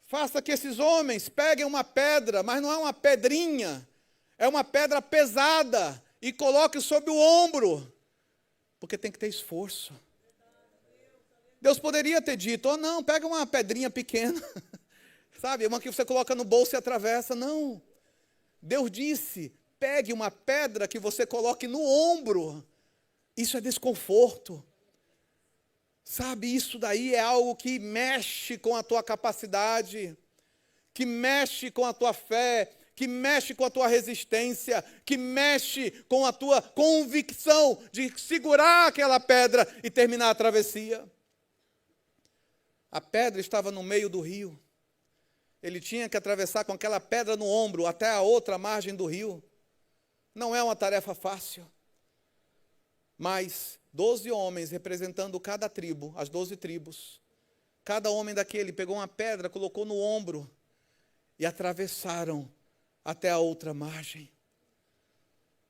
Faça que esses homens peguem uma pedra, mas não é uma pedrinha, é uma pedra pesada, e coloque sobre o ombro, porque tem que ter esforço. Deus poderia ter dito, oh não, pega uma pedrinha pequena, sabe, uma que você coloca no bolso e atravessa. Não, Deus disse, pegue uma pedra que você coloque no ombro. Isso é desconforto. Sabe, isso daí é algo que mexe com a tua capacidade, que mexe com a tua fé, que mexe com a tua resistência, que mexe com a tua convicção de segurar aquela pedra e terminar a travessia. A pedra estava no meio do rio. Ele tinha que atravessar com aquela pedra no ombro até a outra margem do rio. Não é uma tarefa fácil. Mas 12 homens representando cada tribo, as 12 tribos. Cada homem daquele pegou uma pedra, colocou no ombro e atravessaram até a outra margem.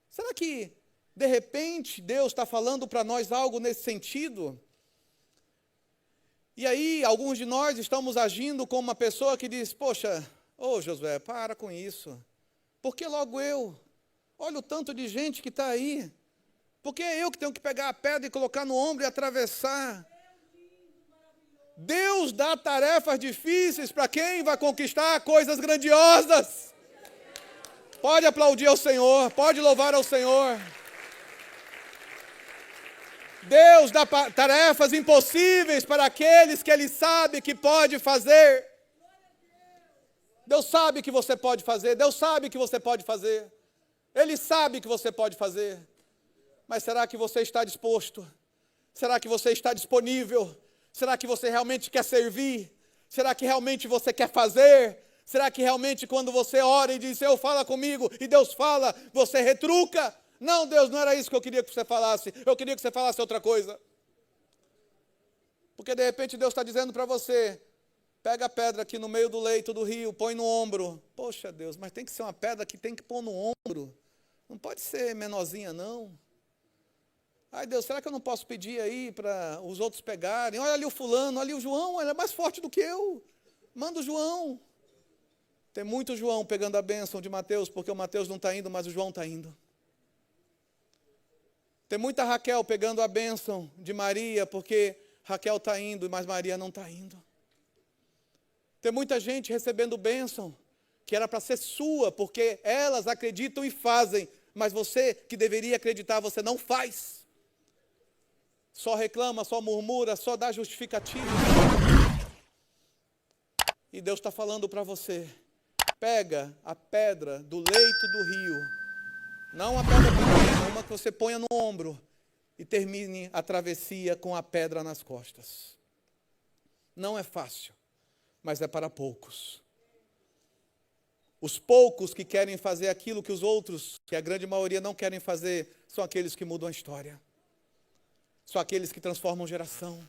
Será que, de repente, Deus está falando para nós algo nesse sentido? E aí, alguns de nós estamos agindo como uma pessoa que diz, poxa, ô Josué, para com isso. Por que logo eu? Olha o tanto de gente que está aí. Por que eu que tenho que pegar a pedra e colocar no ombro e atravessar? Deus dá tarefas difíceis para quem vai conquistar coisas grandiosas. Pode aplaudir ao Senhor, pode louvar ao Senhor. Deus dá tarefas impossíveis para aqueles que Ele sabe que pode fazer. Deus sabe que você pode fazer, Deus sabe que você pode fazer. Ele sabe que você pode fazer. Mas será que você está disposto? Será que você está disponível? Será que você realmente quer servir? Será que realmente você quer fazer? Será que realmente quando você ora e diz, Senhor, fala comigo, e Deus fala, você retruca? Não, Deus, não era isso que eu queria que você falasse. Eu queria que você falasse outra coisa. Porque de repente Deus está dizendo para você, pega a pedra aqui no meio do leito do rio, põe no ombro. Poxa Deus, mas tem que ser uma pedra que tem que pôr no ombro. Não pode ser menorzinha não. Ai Deus, será que eu não posso pedir aí para os outros pegarem? Olha ali o fulano, olha ali o João, ele é mais forte do que eu. Manda o João. Tem muito João pegando a bênção de Mateus, porque o Mateus não está indo, mas o João está indo. Tem muita Raquel pegando a bênção de Maria, porque Raquel está indo, mas Maria não está indo. Tem muita gente recebendo bênção, que era para ser sua, porque elas acreditam e fazem, mas você que deveria acreditar, você não faz. Só reclama, só murmura, só dá justificativa. E Deus está falando para você, pega a pedra do leito do rio, não a pedra pequena, uma que você ponha no ombro, e termine a travessia com a pedra nas costas. Não é fácil, mas é para poucos. Os poucos que querem fazer aquilo que os outros, que a grande maioria não querem fazer, são aqueles que mudam a história. São aqueles que transformam geração.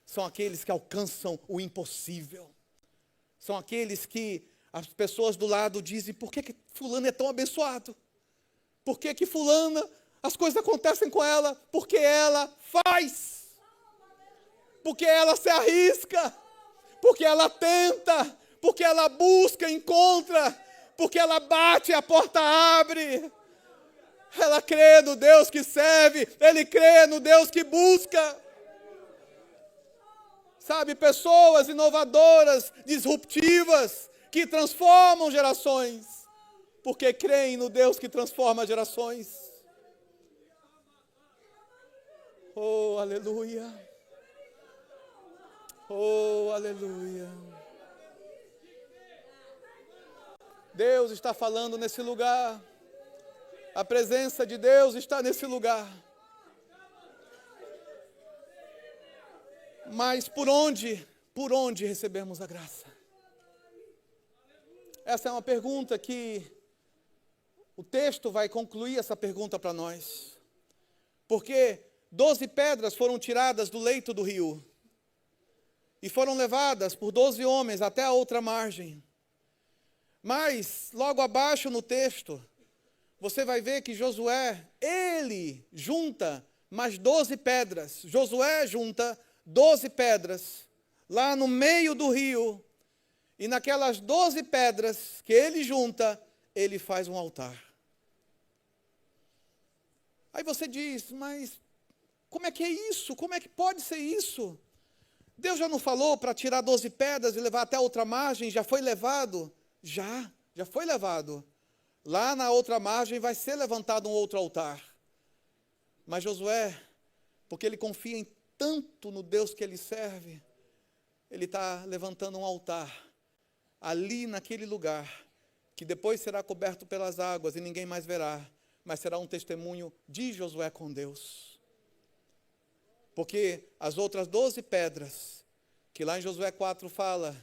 São aqueles que alcançam o impossível. São aqueles que as pessoas do lado dizem, por que fulano é tão abençoado? Por que fulana, as coisas acontecem com ela? Porque ela faz. Porque ela se arrisca. Porque ela tenta. Porque ela busca, encontra. Porque ela bate e a porta abre. Ela crê no Deus que serve. Ele crê no Deus que busca. Sabe, pessoas inovadoras, disruptivas, que transformam gerações, porque creem no Deus que transforma gerações. Oh, aleluia. Oh, aleluia. Deus está falando nesse lugar. A presença de Deus está nesse lugar. Mas por onde recebemos a graça? Essa é uma pergunta que o texto vai concluir essa pergunta para nós. Porque 12 pedras foram tiradas do leito do rio e foram levadas por 12 homens até a outra margem. Mas logo abaixo no texto, você vai ver que Josué, ele junta mais 12 pedras. Josué junta 12 pedras, lá no meio do rio, e naquelas 12 pedras que ele junta, ele faz um altar. Aí você diz, mas como é que é isso? Como é que pode ser isso? Deus já não falou para tirar 12 pedras e levar até a outra margem? Já foi levado? Já foi levado. Lá na outra margem vai ser levantado um outro altar. Mas Josué, porque ele confia em tanto no Deus que ele serve, ele está levantando um altar, ali naquele lugar, que depois será coberto pelas águas e ninguém mais verá, mas será um testemunho de Josué com Deus. Porque as outras 12 pedras, que lá em Josué 4 fala,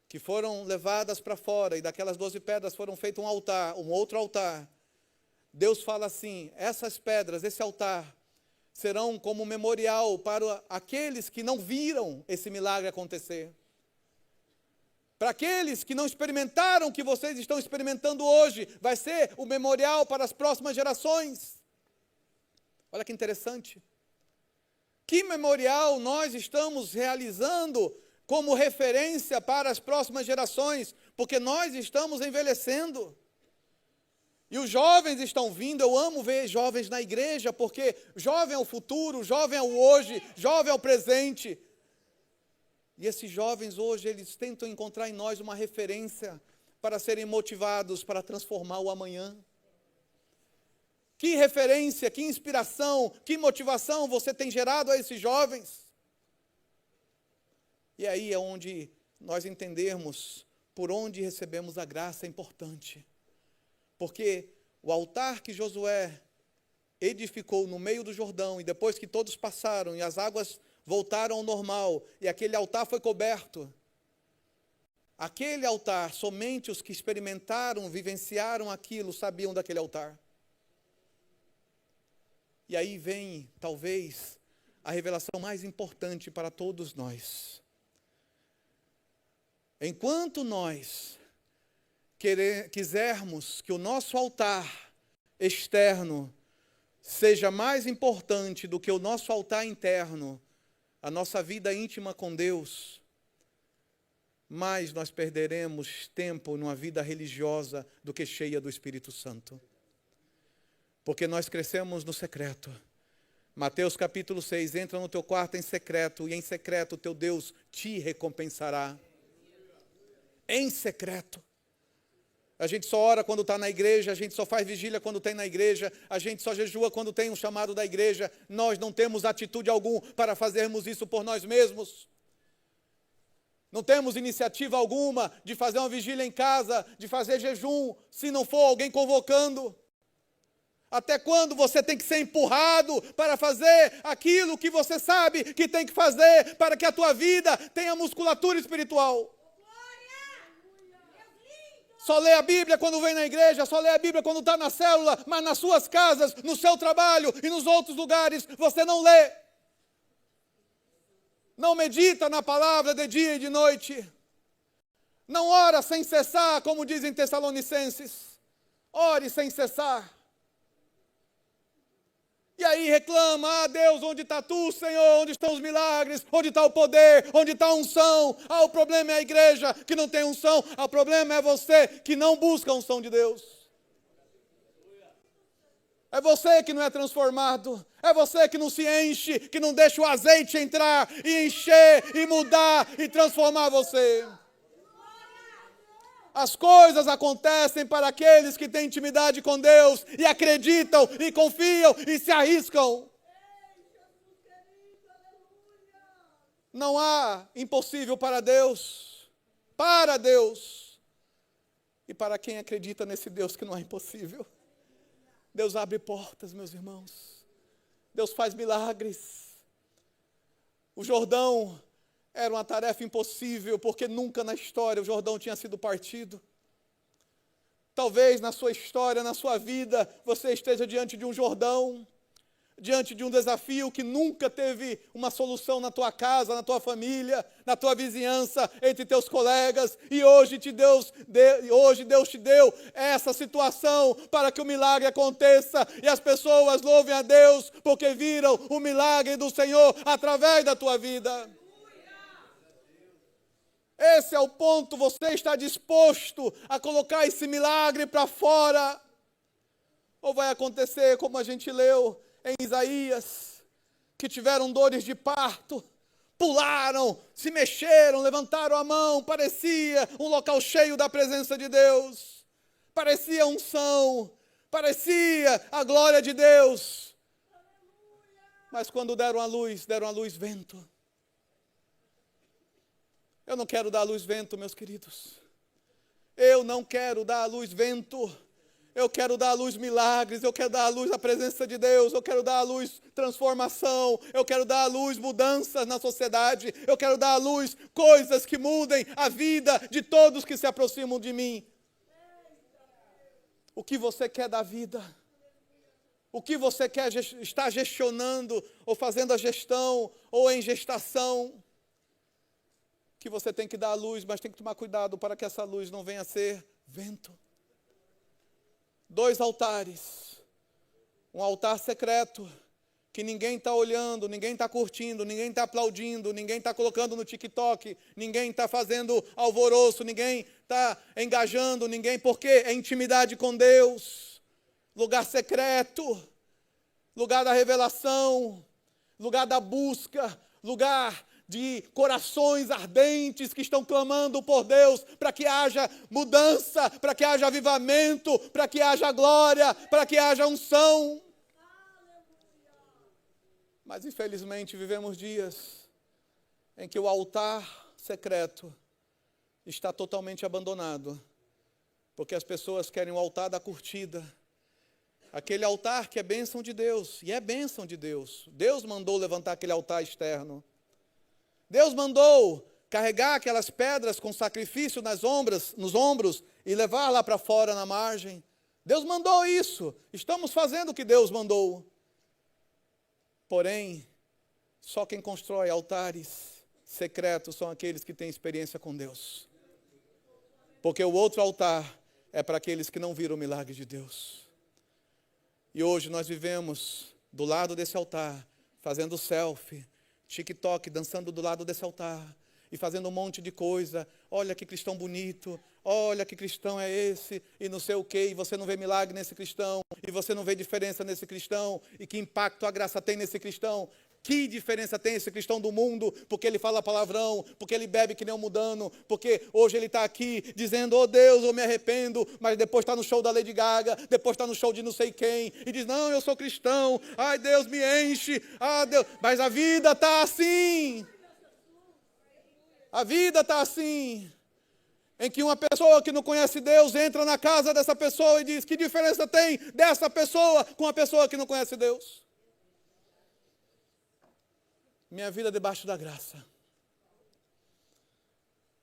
que foram levadas para fora, e daquelas 12 pedras foram feito um altar, um outro altar. Deus fala assim, essas pedras, esse altar, serão como memorial para aqueles que não viram esse milagre acontecer. Para aqueles que não experimentaram o que vocês estão experimentando hoje, vai ser o memorial para as próximas gerações. Olha que interessante. Que memorial nós estamos realizando como referência para as próximas gerações? Porque nós estamos envelhecendo. E os jovens estão vindo, eu amo ver jovens na igreja, porque jovem é o futuro, jovem é o hoje, jovem é o presente. E esses jovens hoje, eles tentam encontrar em nós uma referência para serem motivados para transformar o amanhã. Que referência, que inspiração, que motivação você tem gerado a esses jovens? E aí é onde nós entendermos por onde recebemos a graça é importante. Porque o altar que Josué edificou no meio do Jordão, e depois que todos passaram e as águas voltaram ao normal, e aquele altar foi coberto, aquele altar, somente os que experimentaram, vivenciaram aquilo, sabiam daquele altar. E aí vem, talvez, a revelação mais importante para todos nós. Enquanto nós quisermos que o nosso altar externo seja mais importante do que o nosso altar interno, a nossa vida íntima com Deus, mais nós perderemos tempo numa vida religiosa do que cheia do Espírito Santo. Porque nós crescemos no secreto. Mateus capítulo 6, entra no teu quarto em secreto, e em secreto o teu Deus te recompensará. em secreto. A gente só ora quando está na igreja, a gente só faz vigília quando tem na igreja, a gente só jejua quando tem um chamado da igreja. Nós não temos atitude alguma para fazermos isso por nós mesmos. Não temos iniciativa alguma de fazer uma vigília em casa, de fazer jejum, se não for alguém convocando. Até quando você tem que ser empurrado para fazer aquilo que você sabe que tem que fazer para que a tua vida tenha musculatura espiritual? Só lê a Bíblia quando vem na igreja, só lê a Bíblia quando está na célula, mas nas suas casas, no seu trabalho e nos outros lugares, você não lê. Não medita na palavra de dia e de noite. Não ora sem cessar, como dizem Tessalonicenses. Ore sem cessar. E aí reclama, Deus, onde está tu, Senhor? Onde estão os milagres? Onde está o poder? Onde está a unção? O problema é a igreja que não tem unção. O problema é você que não busca a unção de Deus. É você que não é transformado. É você que não se enche, que não deixa o azeite entrar e encher e mudar e transformar você. As coisas acontecem para aqueles que têm intimidade com Deus e acreditam e confiam e se arriscam. Não há impossível para Deus. Para Deus. E para quem acredita nesse Deus que não é impossível. Deus abre portas, meus irmãos. Deus faz milagres. O Jordão era uma tarefa impossível, porque nunca na história o Jordão tinha sido partido. Talvez na sua história, na sua vida, você esteja diante de um Jordão, diante de um desafio que nunca teve uma solução na tua casa, na tua família, na tua vizinhança, entre teus colegas, e hoje Deus te deu essa situação para que o milagre aconteça e as pessoas louvem a Deus porque viram o milagre do Senhor através da tua vida. Esse é o ponto, você está disposto a colocar esse milagre para fora? Ou vai acontecer como a gente leu em Isaías, que tiveram dores de parto, pularam, se mexeram, levantaram a mão, parecia um local cheio da presença de Deus, parecia unção, parecia a glória de Deus, mas quando deram à luz vento. Eu não quero dar à luz vento, meus queridos. Eu não quero dar à luz vento. Eu quero dar à luz milagres. Eu quero dar à luz a presença de Deus. Eu quero dar à luz transformação. Eu quero dar à luz mudanças na sociedade. Eu quero dar à luz coisas que mudem a vida de todos que se aproximam de mim. O que você quer da vida? O que você quer estar gestionando, ou fazendo a gestão, ou em gestação? Que você tem que dar a luz, mas tem que tomar cuidado para que essa luz não venha a ser vento. 2 altares. Um altar secreto, que ninguém está olhando, ninguém está curtindo, ninguém está aplaudindo, ninguém está colocando no TikTok, ninguém está fazendo alvoroço, ninguém está engajando, porque é intimidade com Deus. Lugar secreto, lugar da revelação, lugar da busca, lugar de corações ardentes que estão clamando por Deus, para que haja mudança, para que haja avivamento, para que haja glória, para que haja unção. Mas infelizmente vivemos dias em que o altar secreto está totalmente abandonado, porque as pessoas querem o altar da curtida, aquele altar que é bênção de Deus, e é bênção de Deus. Deus mandou levantar aquele altar externo. Deus mandou carregar aquelas pedras com sacrifício nos ombros e levar lá para fora na margem. Deus mandou isso. Estamos fazendo o que Deus mandou. Porém, só quem constrói altares secretos são aqueles que têm experiência com Deus. Porque o outro altar é para aqueles que não viram o milagre de Deus. E hoje nós vivemos do lado desse altar, fazendo selfie, TikTok, dançando do lado desse altar e fazendo um monte de coisa. Olha que cristão bonito, olha que cristão é esse, e não sei o quê, e você não vê milagre nesse cristão, e você não vê diferença nesse cristão, e que impacto a graça tem nesse cristão. Que diferença tem esse cristão do mundo, porque ele fala palavrão, porque ele bebe que nem um mudano, porque hoje ele está aqui dizendo, oh Deus, eu me arrependo, mas depois está no show da Lady Gaga, depois está no show de não sei quem, e diz, não, eu sou cristão, ai Deus me enche, ah Deus, mas a vida está assim. A vida está assim, em que uma pessoa que não conhece Deus entra na casa dessa pessoa e diz, que diferença tem dessa pessoa com a pessoa que não conhece Deus? Minha vida debaixo da graça.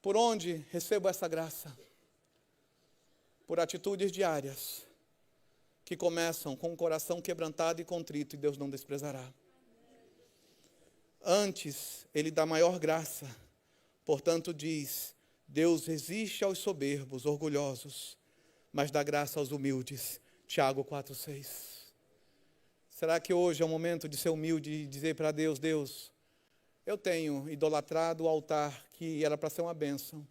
Por onde recebo essa graça? Por atitudes diárias, que começam com o coração quebrantado e contrito, e Deus não desprezará. Antes, Ele dá maior graça. Portanto, diz, Deus resiste aos soberbos, orgulhosos, mas dá graça aos humildes. Tiago 4,6. Será que hoje é o momento de ser humilde e dizer para Deus, Deus, eu tenho idolatrado o altar que era para ser uma bênção,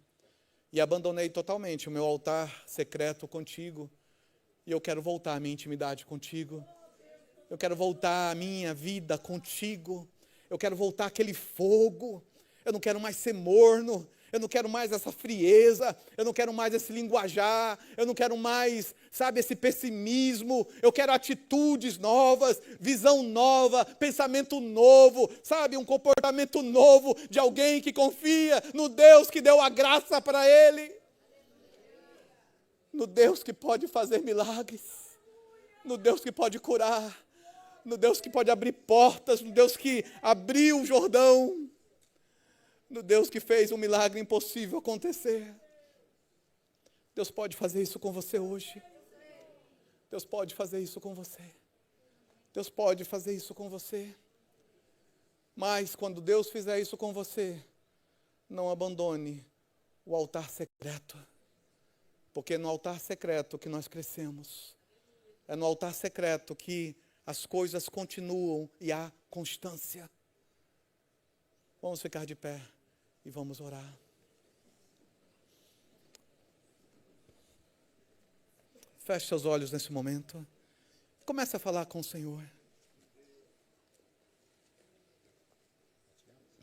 e abandonei totalmente o meu altar secreto contigo, e eu quero voltar à minha intimidade contigo, eu quero voltar à minha vida contigo, eu quero voltar àquele fogo, eu não quero mais ser morno, eu não quero mais essa frieza, eu não quero mais esse linguajar, eu não quero mais, sabe, esse pessimismo, eu quero atitudes novas, visão nova, pensamento novo, sabe, um comportamento novo de alguém que confia no Deus que deu a graça para ele, no Deus que pode fazer milagres, no Deus que pode curar, no Deus que pode abrir portas, no Deus que abriu o Jordão, no Deus que fez um milagre impossível acontecer. Deus pode fazer isso com você hoje. Deus pode fazer isso com você. Deus pode fazer isso com você. Mas quando Deus fizer isso com você, não abandone o altar secreto. Porque é no altar secreto que nós crescemos. É no altar secreto que as coisas continuam e há constância. Vamos ficar de pé e vamos orar. Feche seus olhos nesse momento. Comece a falar com o Senhor.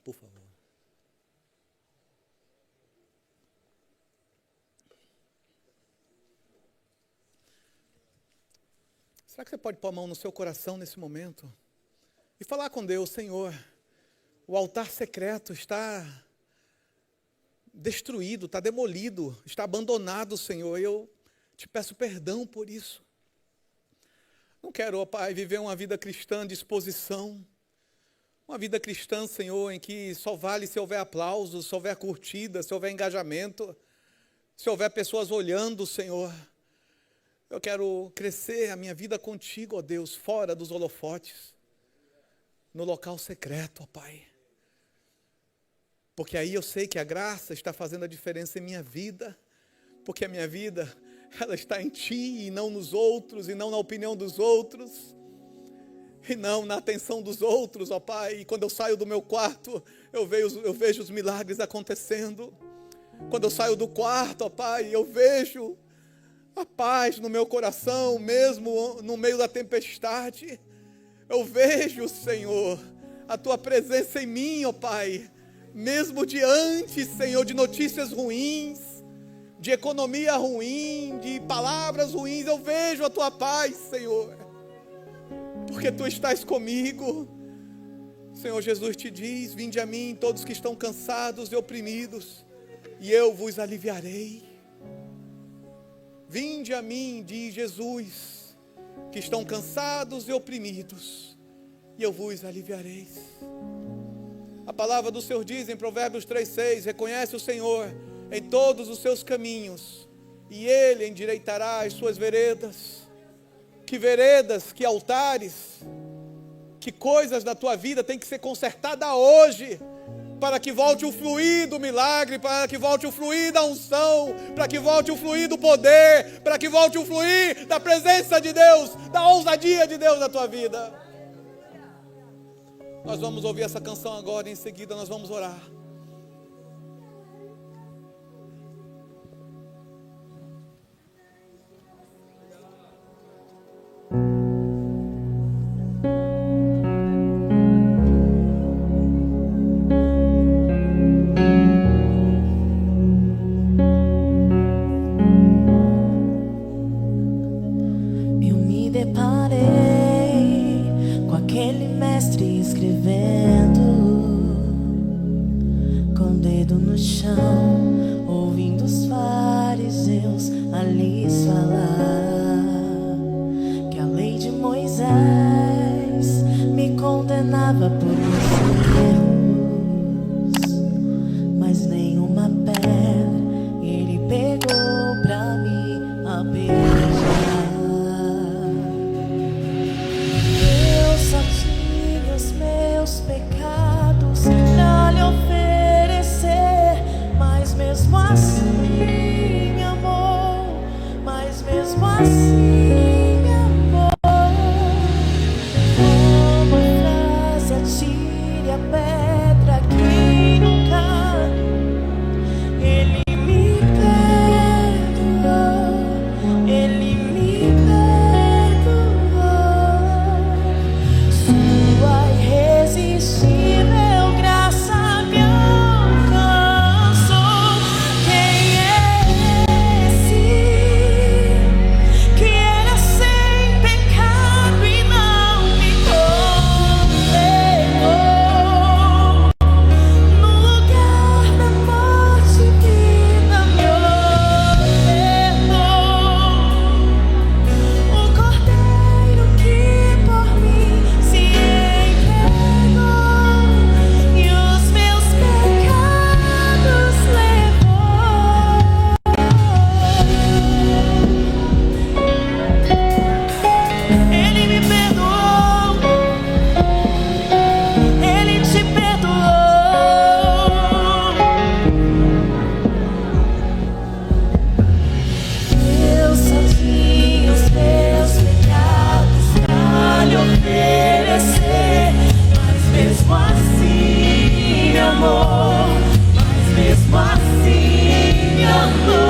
Por favor. Será que você pode pôr a mão no seu coração nesse momento? E falar com Deus, Senhor, o altar secreto está destruído, está demolido, está abandonado, Senhor. Eu te peço perdão por isso. Não quero, ó Pai, viver uma vida cristã de exposição. Uma vida cristã, Senhor, em que só vale se houver aplausos, se houver curtida, se houver engajamento, se houver pessoas olhando, Senhor. Eu quero crescer a minha vida contigo, ó Deus, fora dos holofotes, no local secreto, ó Pai. Porque aí eu sei que a graça está fazendo a diferença em minha vida, porque a minha vida, ela está em Ti e não nos outros, e não na opinião dos outros, e não na atenção dos outros, ó Pai. E quando eu saio do meu quarto, eu vejo os milagres acontecendo. Quando eu saio do quarto, ó Pai, eu vejo a paz no meu coração, mesmo no meio da tempestade. Eu vejo, Senhor, a Tua presença em mim, ó Pai, mesmo diante, Senhor, de notícias ruins, de economia ruim, de palavras ruins, eu vejo a Tua paz, Senhor, porque Tu estás comigo. Senhor Jesus te diz, vinde a mim todos que estão cansados e oprimidos, e eu vos aliviarei. Vinde a mim, diz Jesus, que estão cansados e oprimidos, e eu vos aliviarei. A palavra do Senhor diz em Provérbios 3,6, reconhece o Senhor em todos os seus caminhos, e Ele endireitará as suas veredas. Que veredas, que altares, que coisas da tua vida tem que ser consertada hoje, para que volte o fluir do milagre, para que volte o fluir da unção, para que volte o fluir do poder, para que volte o fluir da presença de Deus, da ousadia de Deus na tua vida. Nós vamos ouvir essa canção agora e em seguida nós vamos orar. deparei com aquele mestre escrevendo, com o dedo no chão, ouvindo os fariseus a lhes falar que a lei de Moisés me condenava por meus erros, mas nenhuma pedra ele pegou pra me apedrejar. Eu só tinha os meus pecados pra lhe oferecer, mas mesmo assim me amou, mas mesmo assim me amou. Uma frase, atire a pedra que nunca ele me perdoou, ele me perdoou. Sua irresistível graça me alcançou. Quem é esse que era sem pecado e não me condenou? No lugar da morte, vida me ofertou. O Cordeiro que por mim se entregou e os meus pecados levou. Ele me perdoou, ele te perdoou. Eu só tinha os meus pecados pra lhe oferecer, mas mesmo assim me amou, mas mesmo assim me amou.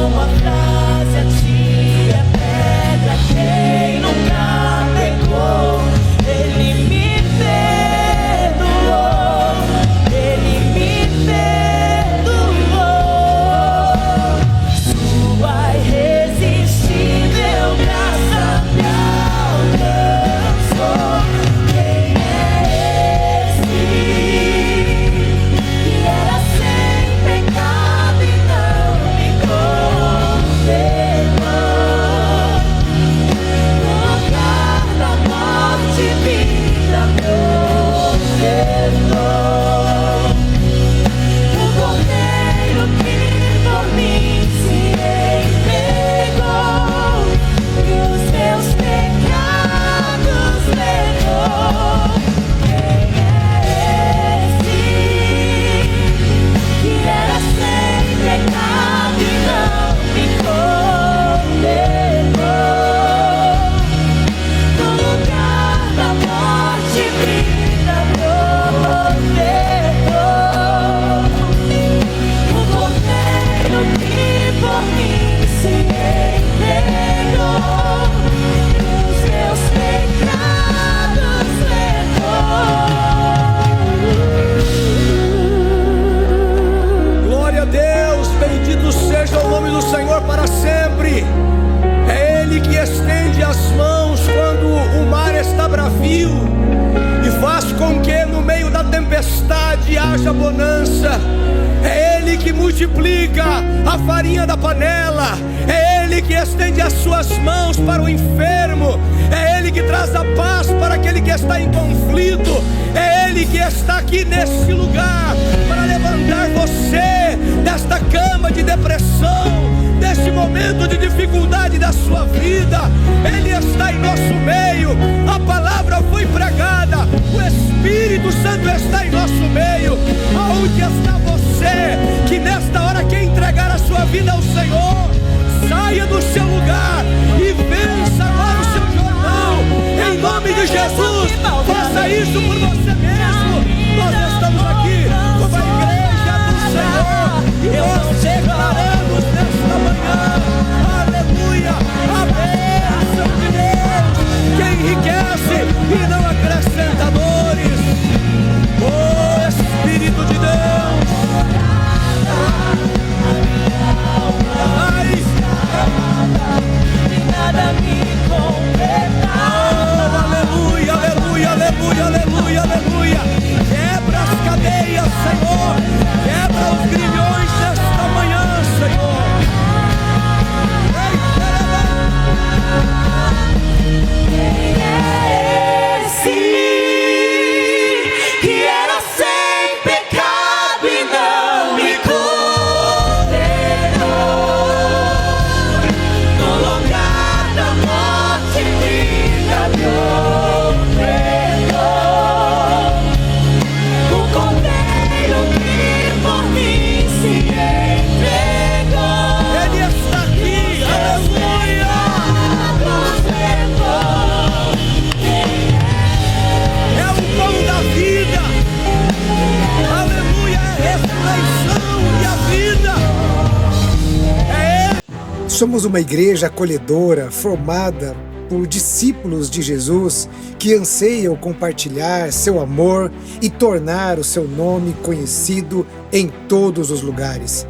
Uma frase, atire a pedra quem nunca pecou. Ele me perdoou, ele me perdoou. Sua irresistível graça me alcançou. Quem é esse que era sem pecado e não me condenou? No lugar da morte, vida me ofertou. O Cordeiro que por mim se entregou e os meus pecados levou. Quem é esse que era sem pecado e não me condenou? No lugar da morte, vida me ofertou. O Cordeiro que por mim se entregou e os meus pecados levou. Glória a Deus, bendito seja o nome do Senhor para sempre. É Ele que estende as mãos quando o mar está bravio e faz com que no meio da tempestade haja bonança. É Ele que multiplica a farinha da panela. É Ele que estende as suas mãos para o enfermo. É Ele que traz a paz para aquele que está em conflito. É Ele que está aqui nesse lugar para levantar você desta cama de depressão, deste momento de dificuldade da sua vida. Ele está em nosso meio. A palavra foi pregada. O Espírito Santo está em nosso meio. Aonde está você que nesta hora quer entregar a sua vida ao Senhor? Saia do seu lugar e vença agora o seu jornal. Em nome de Jesus, faça isso por você mesmo. Nós estamos aqui como a igreja do Senhor e nós declaramos nesta manhã, aleluia, a bênção de Deus que enriquece e não acrescenta dores. Oh Espírito de Deus, ai, Somos uma igreja acolhedora, formada por discípulos de Jesus que anseiam compartilhar seu amor e tornar o seu nome conhecido em todos os lugares.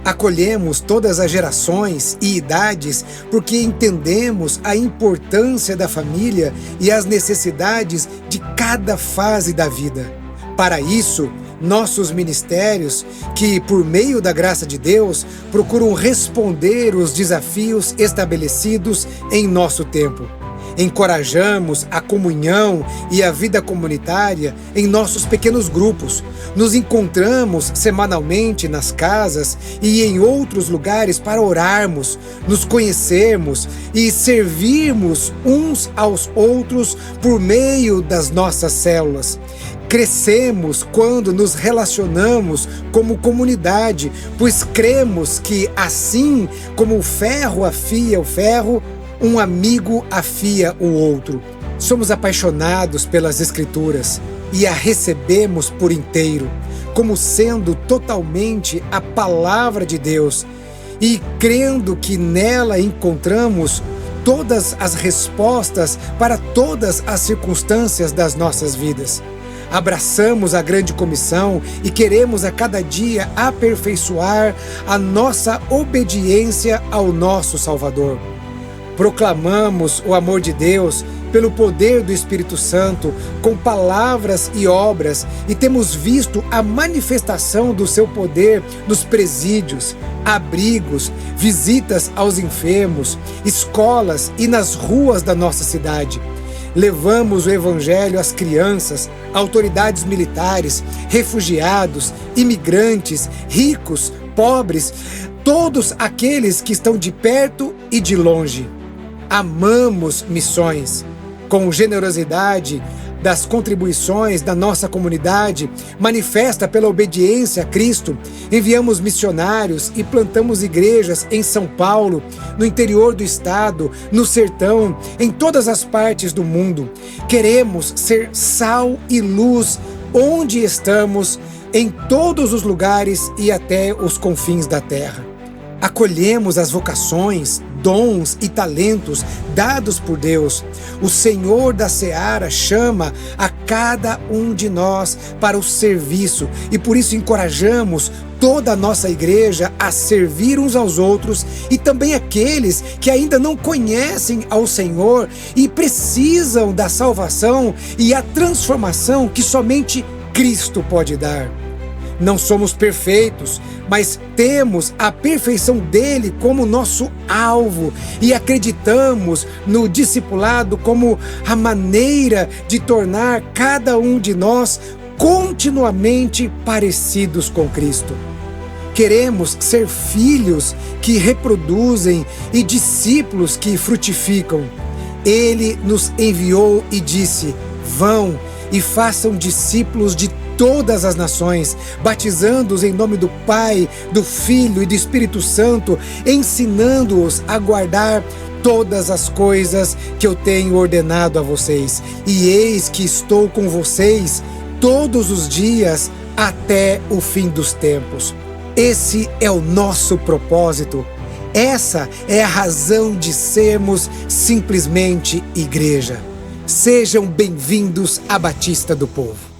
Acolhemos todas as gerações e idades porque entendemos a importância da família e as necessidades de cada fase da vida. Para isso, nossos ministérios, que por meio da graça de Deus, procuram responder os desafios estabelecidos em nosso tempo. Encorajamos a comunhão e a vida comunitária em nossos pequenos grupos. Nos encontramos semanalmente nas casas e em outros lugares para orarmos, nos conhecermos e servirmos uns aos outros por meio das nossas células. Crescemos quando nos relacionamos como comunidade, pois cremos que assim como o ferro afia o ferro, um amigo afia o outro. Somos apaixonados pelas Escrituras e a recebemos por inteiro, como sendo totalmente a palavra de Deus, e crendo que nela encontramos todas as respostas para todas as circunstâncias das nossas vidas. Abraçamos a grande comissão e queremos a cada dia aperfeiçoar a nossa obediência ao nosso Salvador. Proclamamos o amor de Deus pelo poder do Espírito Santo, com palavras e obras, e temos visto a manifestação do seu poder nos presídios, abrigos, visitas aos enfermos, escolas e nas ruas da nossa cidade. Levamos o Evangelho às crianças, autoridades militares, refugiados, imigrantes, ricos, pobres, todos aqueles que estão de perto e de longe. Amamos missões. Com generosidade das contribuições da nossa comunidade, manifesta pela obediência a Cristo, enviamos missionários e plantamos igrejas em São Paulo, no interior do estado, no sertão, em todas as partes do mundo. Queremos ser sal e luz onde estamos, em todos os lugares e até os confins da terra. Acolhemos as vocações, dons e talentos dados por Deus. O Senhor da Seara chama a cada um de nós para o serviço e por isso encorajamos toda a nossa igreja a servir uns aos outros e também aqueles que ainda não conhecem ao Senhor e precisam da salvação e a transformação que somente Cristo pode dar. Não somos perfeitos, mas temos a perfeição dele como nosso alvo e acreditamos no discipulado como a maneira de tornar cada um de nós continuamente parecidos com Cristo. Queremos ser filhos que reproduzem e discípulos que frutificam. Ele nos enviou e disse: vão e façam discípulos de todas as nações, batizando-os em nome do Pai, do Filho e do Espírito Santo, ensinando-os a guardar todas as coisas que eu tenho ordenado a vocês. E eis que estou com vocês todos os dias até o fim dos tempos. Esse é o nosso propósito. Essa é a razão de sermos simplesmente igreja. Sejam bem-vindos à Batista do Povo.